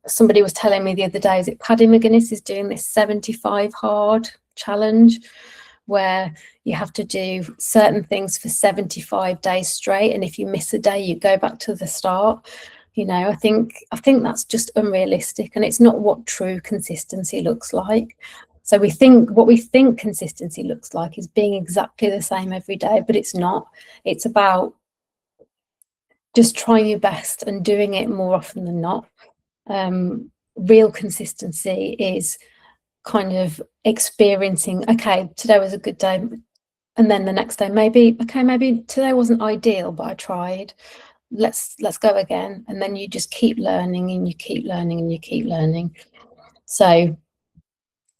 Speaker 2: somebody was telling me the other day that Paddy McGuinness is doing this 75 hard challenge, where you have to do certain things for 75 days straight, and if you miss a day, you go back to the start. You know, I think that's just unrealistic, and it's not what true consistency looks like. So what we think consistency looks like is being exactly the same every day, but it's not. It's about just trying your best and doing it more often than not. Real consistency is kind of experiencing, okay, today was a good day, and then the next day maybe today wasn't ideal, but I tried. Let's go again. And then you just keep learning, and you keep learning, and you keep learning. So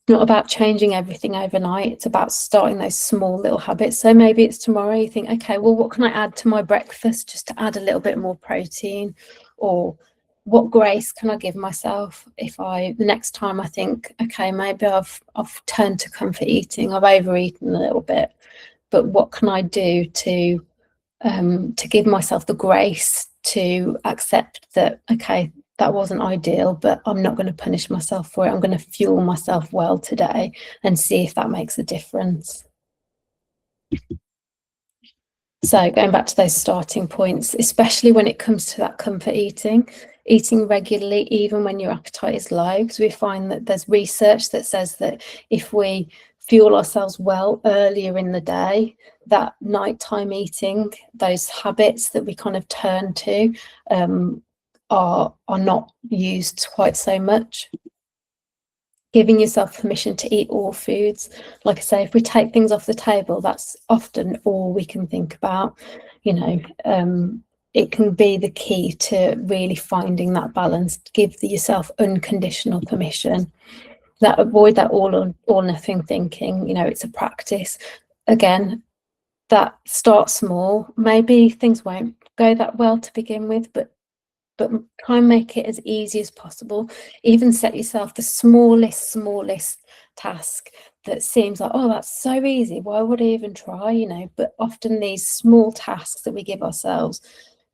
Speaker 2: not about changing everything overnight. It's about starting those small little habits. So maybe it's tomorrow you think, okay, well, what can I add to my breakfast just to add a little bit more protein? Or what grace can I give myself if the next time I think, okay, maybe I've turned to comfort eating, I've overeaten a little bit, but what can I do to give myself the grace to accept that, okay, that wasn't ideal, but I'm not going to punish myself for it. I'm going to fuel myself well today and see if that makes a difference. So going back to those starting points, especially when it comes to that comfort eating regularly, even when your appetite is low, because we find that there's research that says that if we fuel ourselves well earlier in the day, that nighttime eating, those habits that we kind of turn to, are not used quite so much. Giving yourself permission to eat all foods. Like I say, if we take things off the table, that's often all we can think about. You know, it can be the key to really finding that balance. Give yourself unconditional permission. Avoid that all or nothing thinking. You know, it's a practice. Again, that start small. Maybe things won't go that well to begin with, but try and make it as easy as possible. Even set yourself the smallest task that seems like, oh, that's so easy, why would I even try? You know, but often these small tasks that we give ourselves,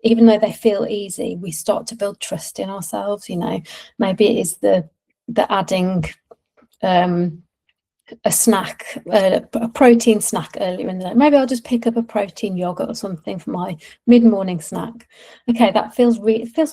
Speaker 2: even though they feel easy, we start to build trust in ourselves. You know, maybe it is the adding a snack, a protein snack earlier in the day. Maybe I'll just pick up a protein yogurt or something for my mid-morning snack. Okay, that feels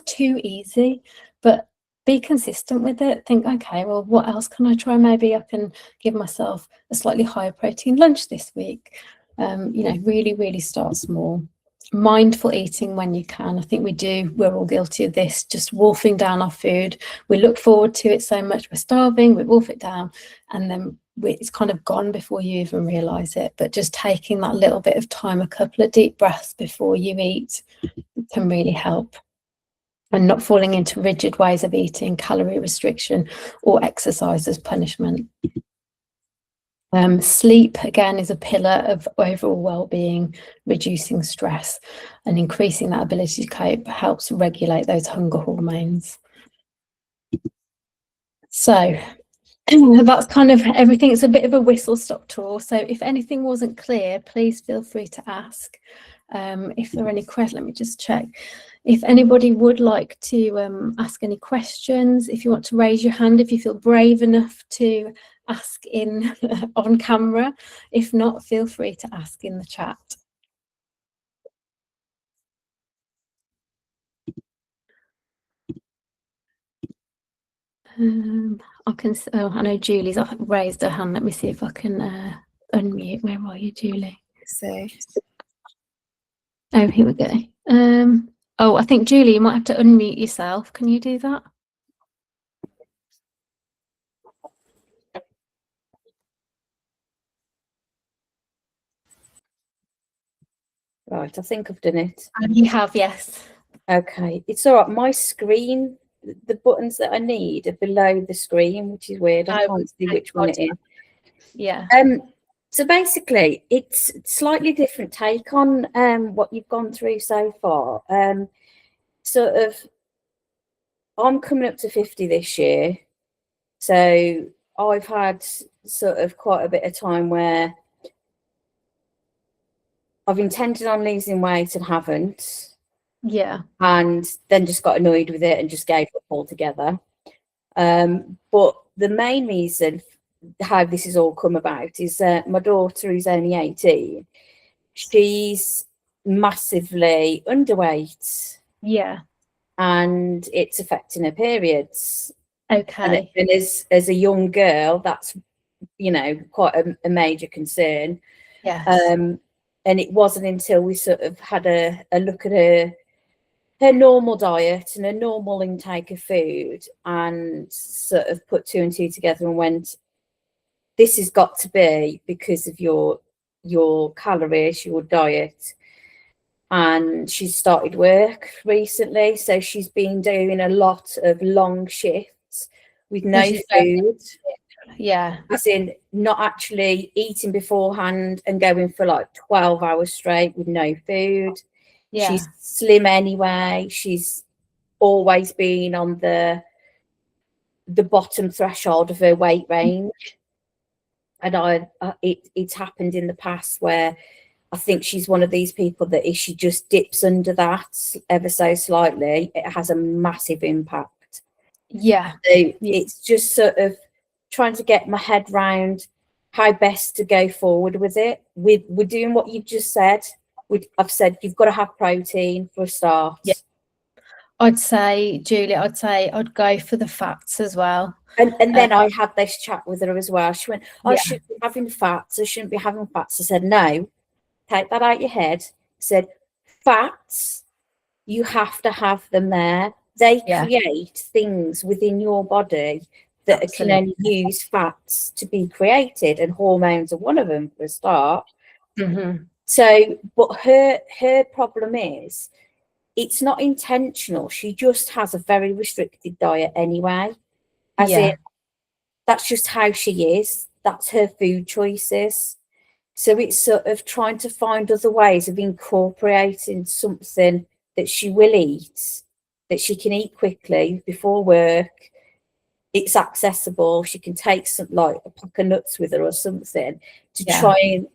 Speaker 2: too easy, but be consistent with it. Think, okay, well, what else can I try? Maybe I can give myself a slightly higher protein lunch this week. You know, really start small. Mindful eating when you can. I think we're all guilty of this, just wolfing down our food. We look forward to it so much, we're starving, we wolf it down, and then it's kind of gone before you even realize it. But just taking that little bit of time, a couple of deep breaths before you eat, can really help. And not falling into rigid ways of eating, calorie restriction, or exercise as punishment. Sleep, again, is a pillar of overall well-being. Reducing stress and increasing that ability to cope helps regulate those hunger hormones. So that's kind of everything. It's a bit of a whistle-stop tour. So if anything wasn't clear, please feel free to ask. If there are any questions, let me just check. If anybody would like to ask any questions, if you want to raise your hand, if you feel brave enough to ask in on camera. If not, feel free to ask in the chat. I can. Oh, I know Julie's raised her hand. Let me see if I can unmute. Where are you, Julie?
Speaker 1: So
Speaker 2: Oh, here we go. Oh, I think Julie, you might have to unmute yourself. Can you do that?
Speaker 1: right, I think I've done it.
Speaker 2: You have, yes.
Speaker 1: Okay, it's all right. My screen, the buttons that I need are below the screen, which is weird. I can't see which one it is.
Speaker 2: Yeah.
Speaker 1: So basically, it's a slightly different take on what you've gone through so far. Sort of, I'm coming up to 50 this year, so I've had sort of quite a bit of time where I've intended on losing weight and haven't.
Speaker 2: Yeah.
Speaker 1: And then just got annoyed with it and just gave up altogether. But the main reason how this has all come about is my daughter, who's only 18, she's massively underweight.
Speaker 2: Yeah.
Speaker 1: And it's affecting her periods.
Speaker 2: Okay.
Speaker 1: And as a young girl, that's, you know, quite a major concern.
Speaker 2: Yes.
Speaker 1: And it wasn't until we sort of had a look at her normal diet and a normal intake of food and sort of put two and two together and went, this has got to be because of your calories, your diet. And she's started work recently, so she's been doing a lot of long shifts with no food.
Speaker 2: Yeah.
Speaker 1: As in not actually eating beforehand and going for like 12 hours straight with no food.
Speaker 2: Yeah.
Speaker 1: She's slim anyway. She's always been on the bottom threshold of her weight range. And it's happened in the past where I think she's one of these people that if she just dips under that ever so slightly, it has a massive impact.
Speaker 2: Yeah.
Speaker 1: So it's just sort of trying to get my head round how best to go forward with it. We're doing what you've just said. I've said you've got to have protein for a start.
Speaker 2: Yeah. I'd say, Julie, I'd go for the fats as well.
Speaker 1: And then I had this chat with her as well. She went, I
Speaker 2: Yeah.
Speaker 1: shouldn't be having fats. I shouldn't be having fats. I said, no, take that out your head. I said, fats, you have to have them there. They create things within your body that can only use fats to be created, and hormones are one of them for a start.
Speaker 2: Mm-hmm.
Speaker 1: So, but her problem is it's not intentional. She just has a very restricted diet anyway. As in, that's just how she is. That's her food choices. So it's sort of trying to find other ways of incorporating something that she will eat, that she can eat quickly before work. It's accessible. She can take some, like a pack of nuts with her or something, to try and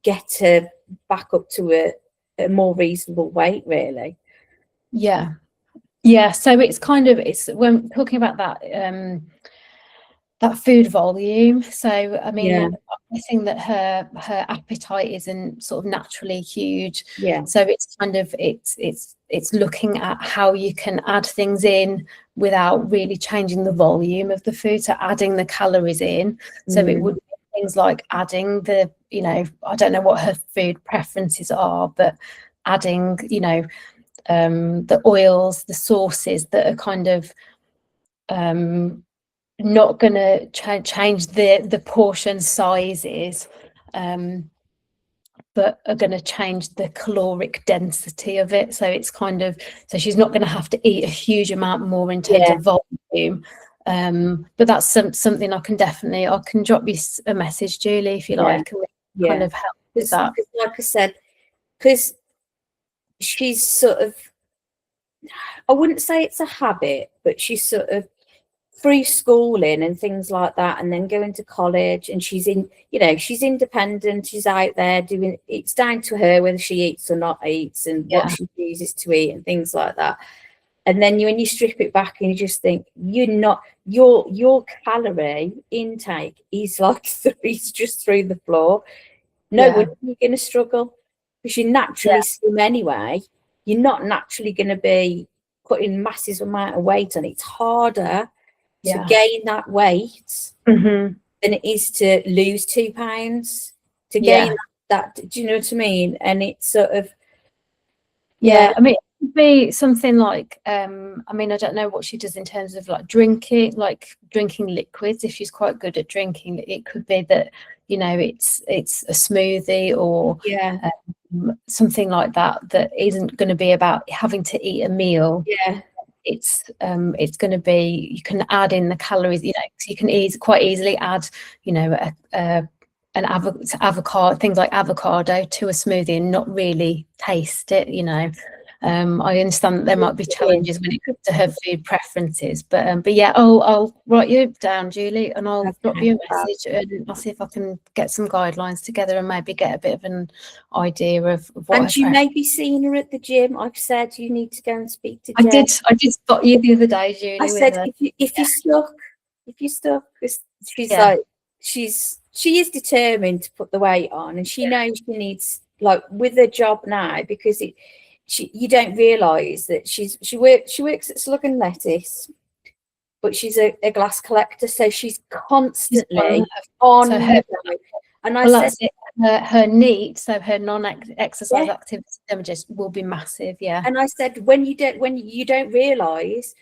Speaker 1: get her back up to a more reasonable weight, really.
Speaker 2: Yeah. Yeah. So it's kind of, it's when talking about that, that food volume. So I mean, I'm guessing that her appetite isn't sort of naturally huge.
Speaker 1: Yeah.
Speaker 2: So it's kind of it's looking at how you can add things in without really changing the volume of the food. So adding the calories in. So it would be things like adding the, you know, I don't know what her food preferences are, but adding, you know, the oils, the sauces that are kind of not going to change the portion sizes, but are going to change the caloric density of it. So it's kind of, so she's not going to have to eat a huge amount more in terms of volume. But that's something I can drop you a message, Julie, if you like, and kind of help with that.
Speaker 1: Like I said, because she's sort of, I wouldn't say it's a habit, but she's sort of through schooling and things like that, and then going to college, and she's in, you know, she's independent, she's out there doing, it's down to her whether she eats or not eats, and what she chooses to eat and things like that. And then when you strip it back and you just think, you're not, your calorie intake is like it's just through the floor. No wonder you're going to struggle, because you're naturally slim anyway. You're not naturally going to be putting massive amount of weight on. It's harder
Speaker 3: to
Speaker 2: Yeah.
Speaker 3: gain that weight
Speaker 2: Mhm.
Speaker 3: than it is to lose 2 pounds. To
Speaker 2: Yeah.
Speaker 3: gain that, do you know what I mean? And it's sort of,
Speaker 2: Yeah, I mean, it could be something like, I mean, I don't know what she does in terms of like drinking liquids. If she's quite good at drinking, it could be that, you know, it's a smoothie or
Speaker 3: yeah,
Speaker 2: something like that, that isn't going to be about having to eat a meal.
Speaker 3: yeah,
Speaker 2: It's going to be, you can add in the calories, you know, so you can quite easily add, you know, an avocado, things like avocado to a smoothie and not really taste it, you know. I understand that there might be challenges when it comes to her food preferences, but yeah, I'll write you down, Julie, and I'll drop you a message, and I'll see if I can get some guidelines together and maybe get a bit of an idea of what.
Speaker 3: And you may be seeing her at the gym. I've said you need to go and speak to
Speaker 2: I
Speaker 3: Jen.
Speaker 2: did spot you the other day, Julie.
Speaker 3: I said if you're stuck, she's like, she is determined to put the weight on, and she knows she needs, like with her job now, because you don't realise that she works at Slug and Lettuce, but she's a glass collector, so she's constantly on.
Speaker 2: So her,
Speaker 3: and I said,
Speaker 2: her NEAT, so her non-exercise activity damages will be massive. Yeah.
Speaker 3: And I said, when you don't realise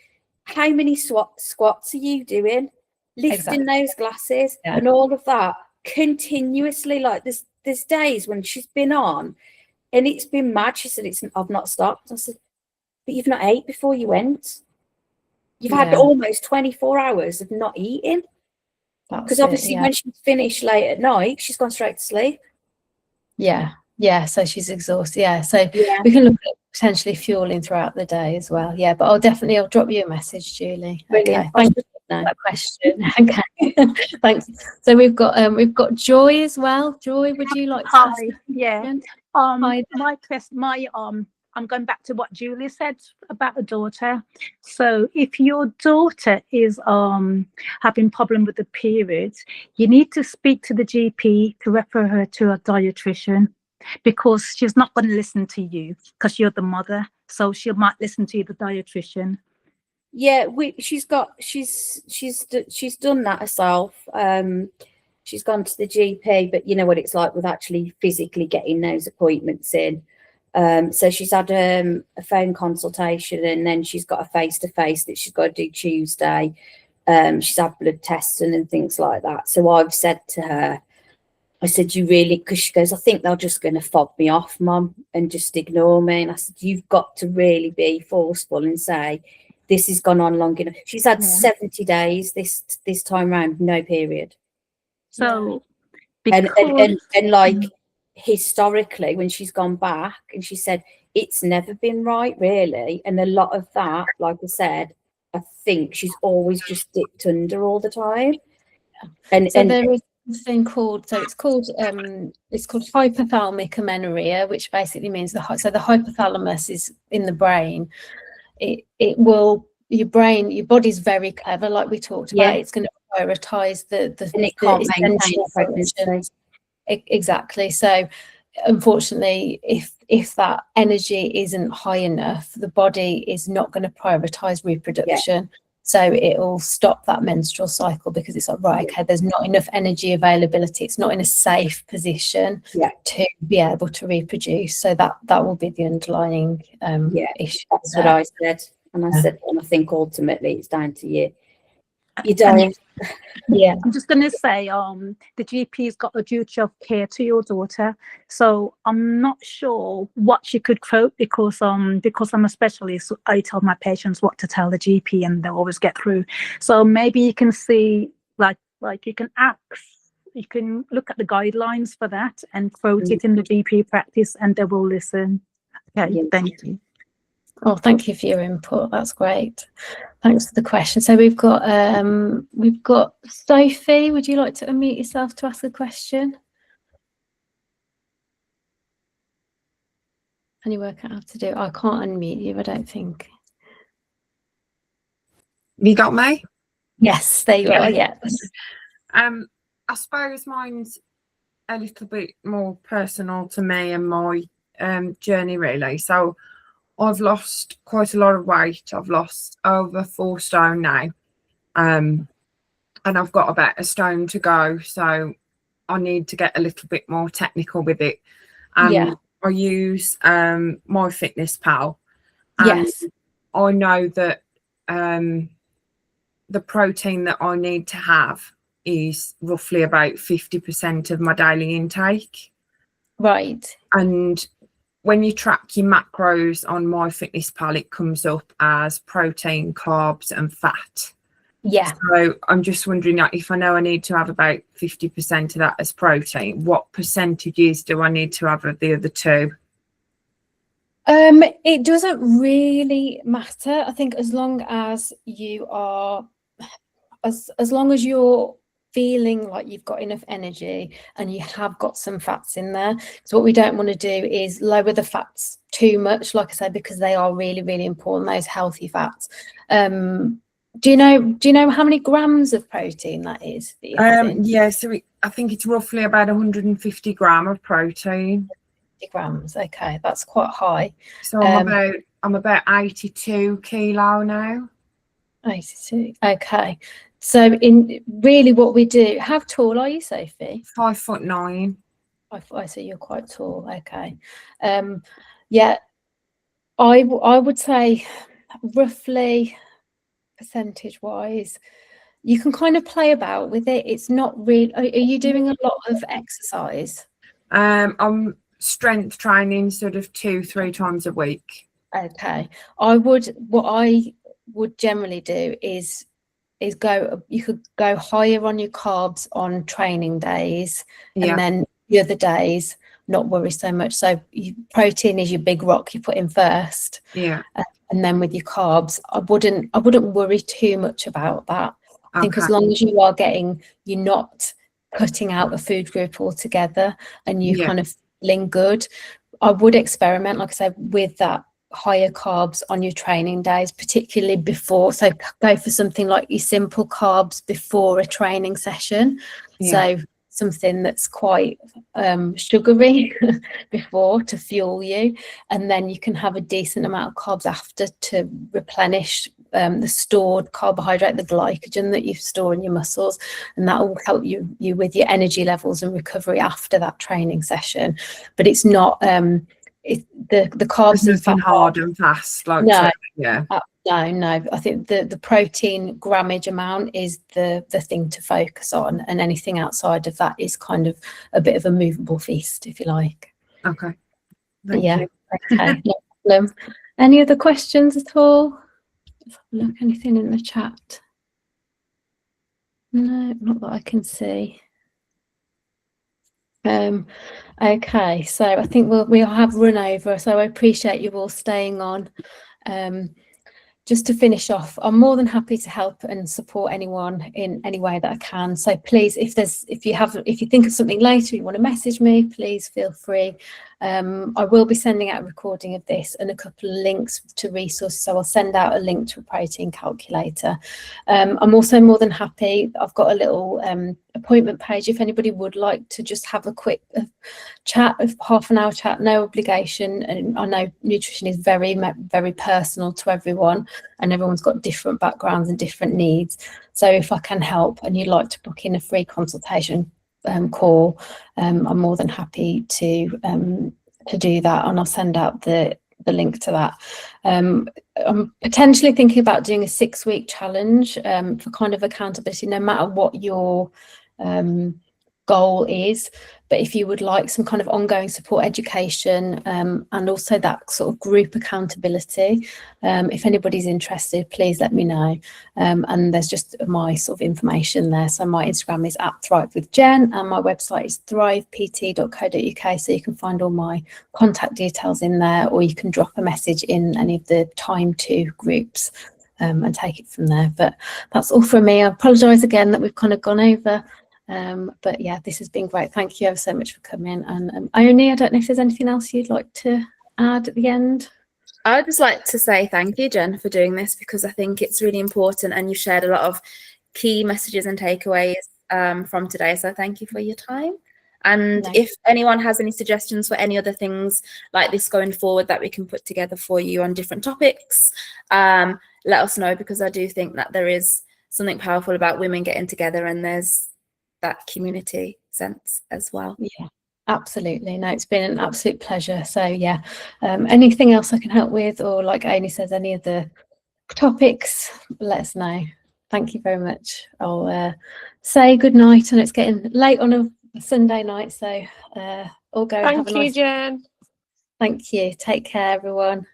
Speaker 3: how many squats are you doing, lifting those glasses and all of that continuously. Like there's days when she's been on and it's been mad. She said, I've not stopped. I said, but you've not ate before you went. You've had almost 24 hours of not eating. Because obviously when she's finished late at night, she's gone straight to sleep.
Speaker 2: Yeah, so she's exhausted. Yeah, so we can look at potentially fueling throughout the day as well. Yeah, but I'll drop you a message, Julie.
Speaker 3: Brilliant.
Speaker 2: Okay, thank you for that question. Okay, thanks. So we've got Joy as well. Joy, would you like to ask?
Speaker 4: Yeah. I'm going back to what Julie said about a daughter. So if your daughter is having problem with the periods, you need to speak to the GP to refer her to a dietitian, because she's not going to listen to you because you're the mother. So she might listen to the dietitian.
Speaker 3: Yeah, she's done that herself. She's gone to the GP, but you know what it's like with actually physically getting those appointments in. So she's had a phone consultation, and then she's got a face-to-face that she's got to do Tuesday. She's had blood tests and things like that. So I've said to her, I said, you really, because she goes, I think they're just going to fob me off, Mum, and just ignore me. And I said, you've got to really be forceful and say, this has gone on long enough. She's had 70 days this time round, no period.
Speaker 4: So,
Speaker 3: and like historically, when she's gone back and she said, it's never been right, really. And a lot of that, like I said, I think she's always just dipped under all the time. And
Speaker 2: there is thing called, it's called hypothalamic amenorrhea, which basically means the hypothalamus is in the brain. It will, your body's very clever, like we talked about. It's going to prioritize the
Speaker 3: and it can't maintain pregnancy.
Speaker 2: Exactly. So unfortunately, if that energy isn't high enough, the body is not going to prioritize reproduction. So it'll stop that menstrual cycle, because it's like, right, okay, there's not enough energy availability. It's not in a safe position to be able to reproduce. So that will be the underlying issue.
Speaker 3: That's what I said. And I said, and I think ultimately it's down to you. You don't.
Speaker 4: I'm just going to say, the GP's got a duty of care to your daughter. So I'm not sure what she could quote, because I'm a specialist. I tell my patients what to tell the GP, and they'll always get through. So maybe you can see, like you can ask, you can look at the guidelines for that and quote it in the GP practice, and they will listen. Okay, thank you.
Speaker 2: Oh, thank you for your input. That's great. Thanks for the question. So we've got Sophie. Would you like to unmute yourself to ask a question? Can you work out how to do it? I can't unmute you, I don't think.
Speaker 5: You got me?
Speaker 2: Yes, there you are. Yeah.
Speaker 5: I suppose mine's a little bit more personal to me and my journey, really. So I've lost quite a lot of weight. I've lost over 4 stone now. and I've got about a stone to go, so I need to get a little bit more technical with it.
Speaker 2: Yeah.
Speaker 5: I use MyFitnessPal, and
Speaker 2: Yes.
Speaker 5: I know that the protein that I need to have is roughly about 50% of my daily intake.
Speaker 2: Right.
Speaker 5: And when you track your macros on MyFitnessPal, it comes up as protein, carbs, and fat.
Speaker 2: Yeah.
Speaker 5: So I'm just wondering, like, if I know I need to have about 50% of that as protein, what percentages do I need to have of the other two?
Speaker 2: It doesn't really matter. I think as long as you are, as long as you're feeling like you've got enough energy and you have got some fats in there. So what we don't want to do is lower the fats too much, like I said, because they are really, really important, those healthy fats. Do you know how many grams of protein that is that you're having?
Speaker 5: Yeah, so I think it's roughly about 150 gram of protein.
Speaker 2: 50 grams. Okay, that's quite high.
Speaker 5: So I'm about 82 kilo now.
Speaker 2: 82. Okay. So in really what we do, how tall are you, Sophie?
Speaker 5: 5'9".
Speaker 2: I see you're quite tall. Okay. Yeah, I would say roughly percentage wise, you can kind of play about with it. It's not really, are you doing a lot of exercise?
Speaker 5: I'm strength training sort of 2-3 times a week.
Speaker 2: Okay. What I would generally do is you could go higher on your carbs on training days,
Speaker 5: Yeah.
Speaker 2: and then the other days not worry so much. So protein is your big rock you put in first,
Speaker 5: Yeah.
Speaker 2: and then with your carbs, I wouldn't worry too much about that. I think as
Speaker 5: Okay.
Speaker 2: long as you're not cutting out a food group altogether and you
Speaker 5: Yeah.
Speaker 2: kind of feeling good, I would experiment, like I said, with that higher carbs on your training days, particularly before. So go for something like your simple carbs before a training session.
Speaker 5: Yeah.
Speaker 2: So something that's quite sugary before to fuel you, and then you can have a decent amount of carbs after to replenish the stored carbohydrate, the glycogen that you store in your muscles, and that will help you with your energy levels and recovery after that training session. But it's not the carbs
Speaker 5: There's
Speaker 2: and fat
Speaker 5: nothing hard and fast, like
Speaker 2: no,
Speaker 5: yeah.
Speaker 2: No. I think the protein grammage amount is the thing to focus on, and anything outside of that is kind of a bit of a movable feast, if you like.
Speaker 5: Okay. Thank
Speaker 2: Yeah.
Speaker 5: you.
Speaker 2: Okay. No problem. Any other questions at all? Look, anything in the chat? No, not that I can see. Okay, so I think we'll have run over, so I appreciate you all staying on. Just to finish off, I'm more than happy to help and support anyone in any way that I can. So please, if you think of something later, you want to message me, please feel free. I will be sending out a recording of this and a couple of links to resources. So I'll send out a link to a protein calculator. I'm also more than happy. I've got a little appointment page if anybody would like to just have a quick chat, of half an hour chat, no obligation. And I know nutrition is very, very personal to everyone, and everyone's got different backgrounds and different needs. So if I can help and you'd like to book in a free consultation call, I'm more than happy to do that, and I'll send out the link to that. I'm potentially thinking about doing a 6-week challenge for kind of accountability, no matter what your goal is. But if you would like some kind of ongoing support, education, and also that sort of group accountability, if anybody's interested, please let me know. And there's just my sort of information there. So my Instagram is @thrive.jen, and my website is thrive.pt.co.uk. So you can find all my contact details in there, or you can drop a message in any of the Time2 groups and take it from there. But that's all from me. I apologise again that we've kind of gone over. But yeah, this has been great. Thank you ever so much for coming. And Ione, I don't know if there's anything else you'd like to add at the end.
Speaker 1: I'd just like to say thank you, Jen, for doing this, because I think it's really important, and you've shared a lot of key messages and takeaways from today. So thank you for your time. And if anyone has any suggestions for any other things like this going forward that we can put together for you on different topics, let us know, because I do think that there is something powerful about women getting together, and there's that community sense as well.
Speaker 2: Yeah, absolutely. No, it's been an absolute pleasure. So yeah, anything else I can help with, or like Amy says, any of the topics, let us know. Thank you very much. I'll say good night, and it's getting late on a Sunday night, so all go and have a
Speaker 6: Thank you,
Speaker 2: nice.
Speaker 6: Jen.
Speaker 2: Thank you. Take care, everyone.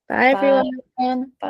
Speaker 1: Bye,
Speaker 2: Bye.
Speaker 1: everyone.
Speaker 2: Bye.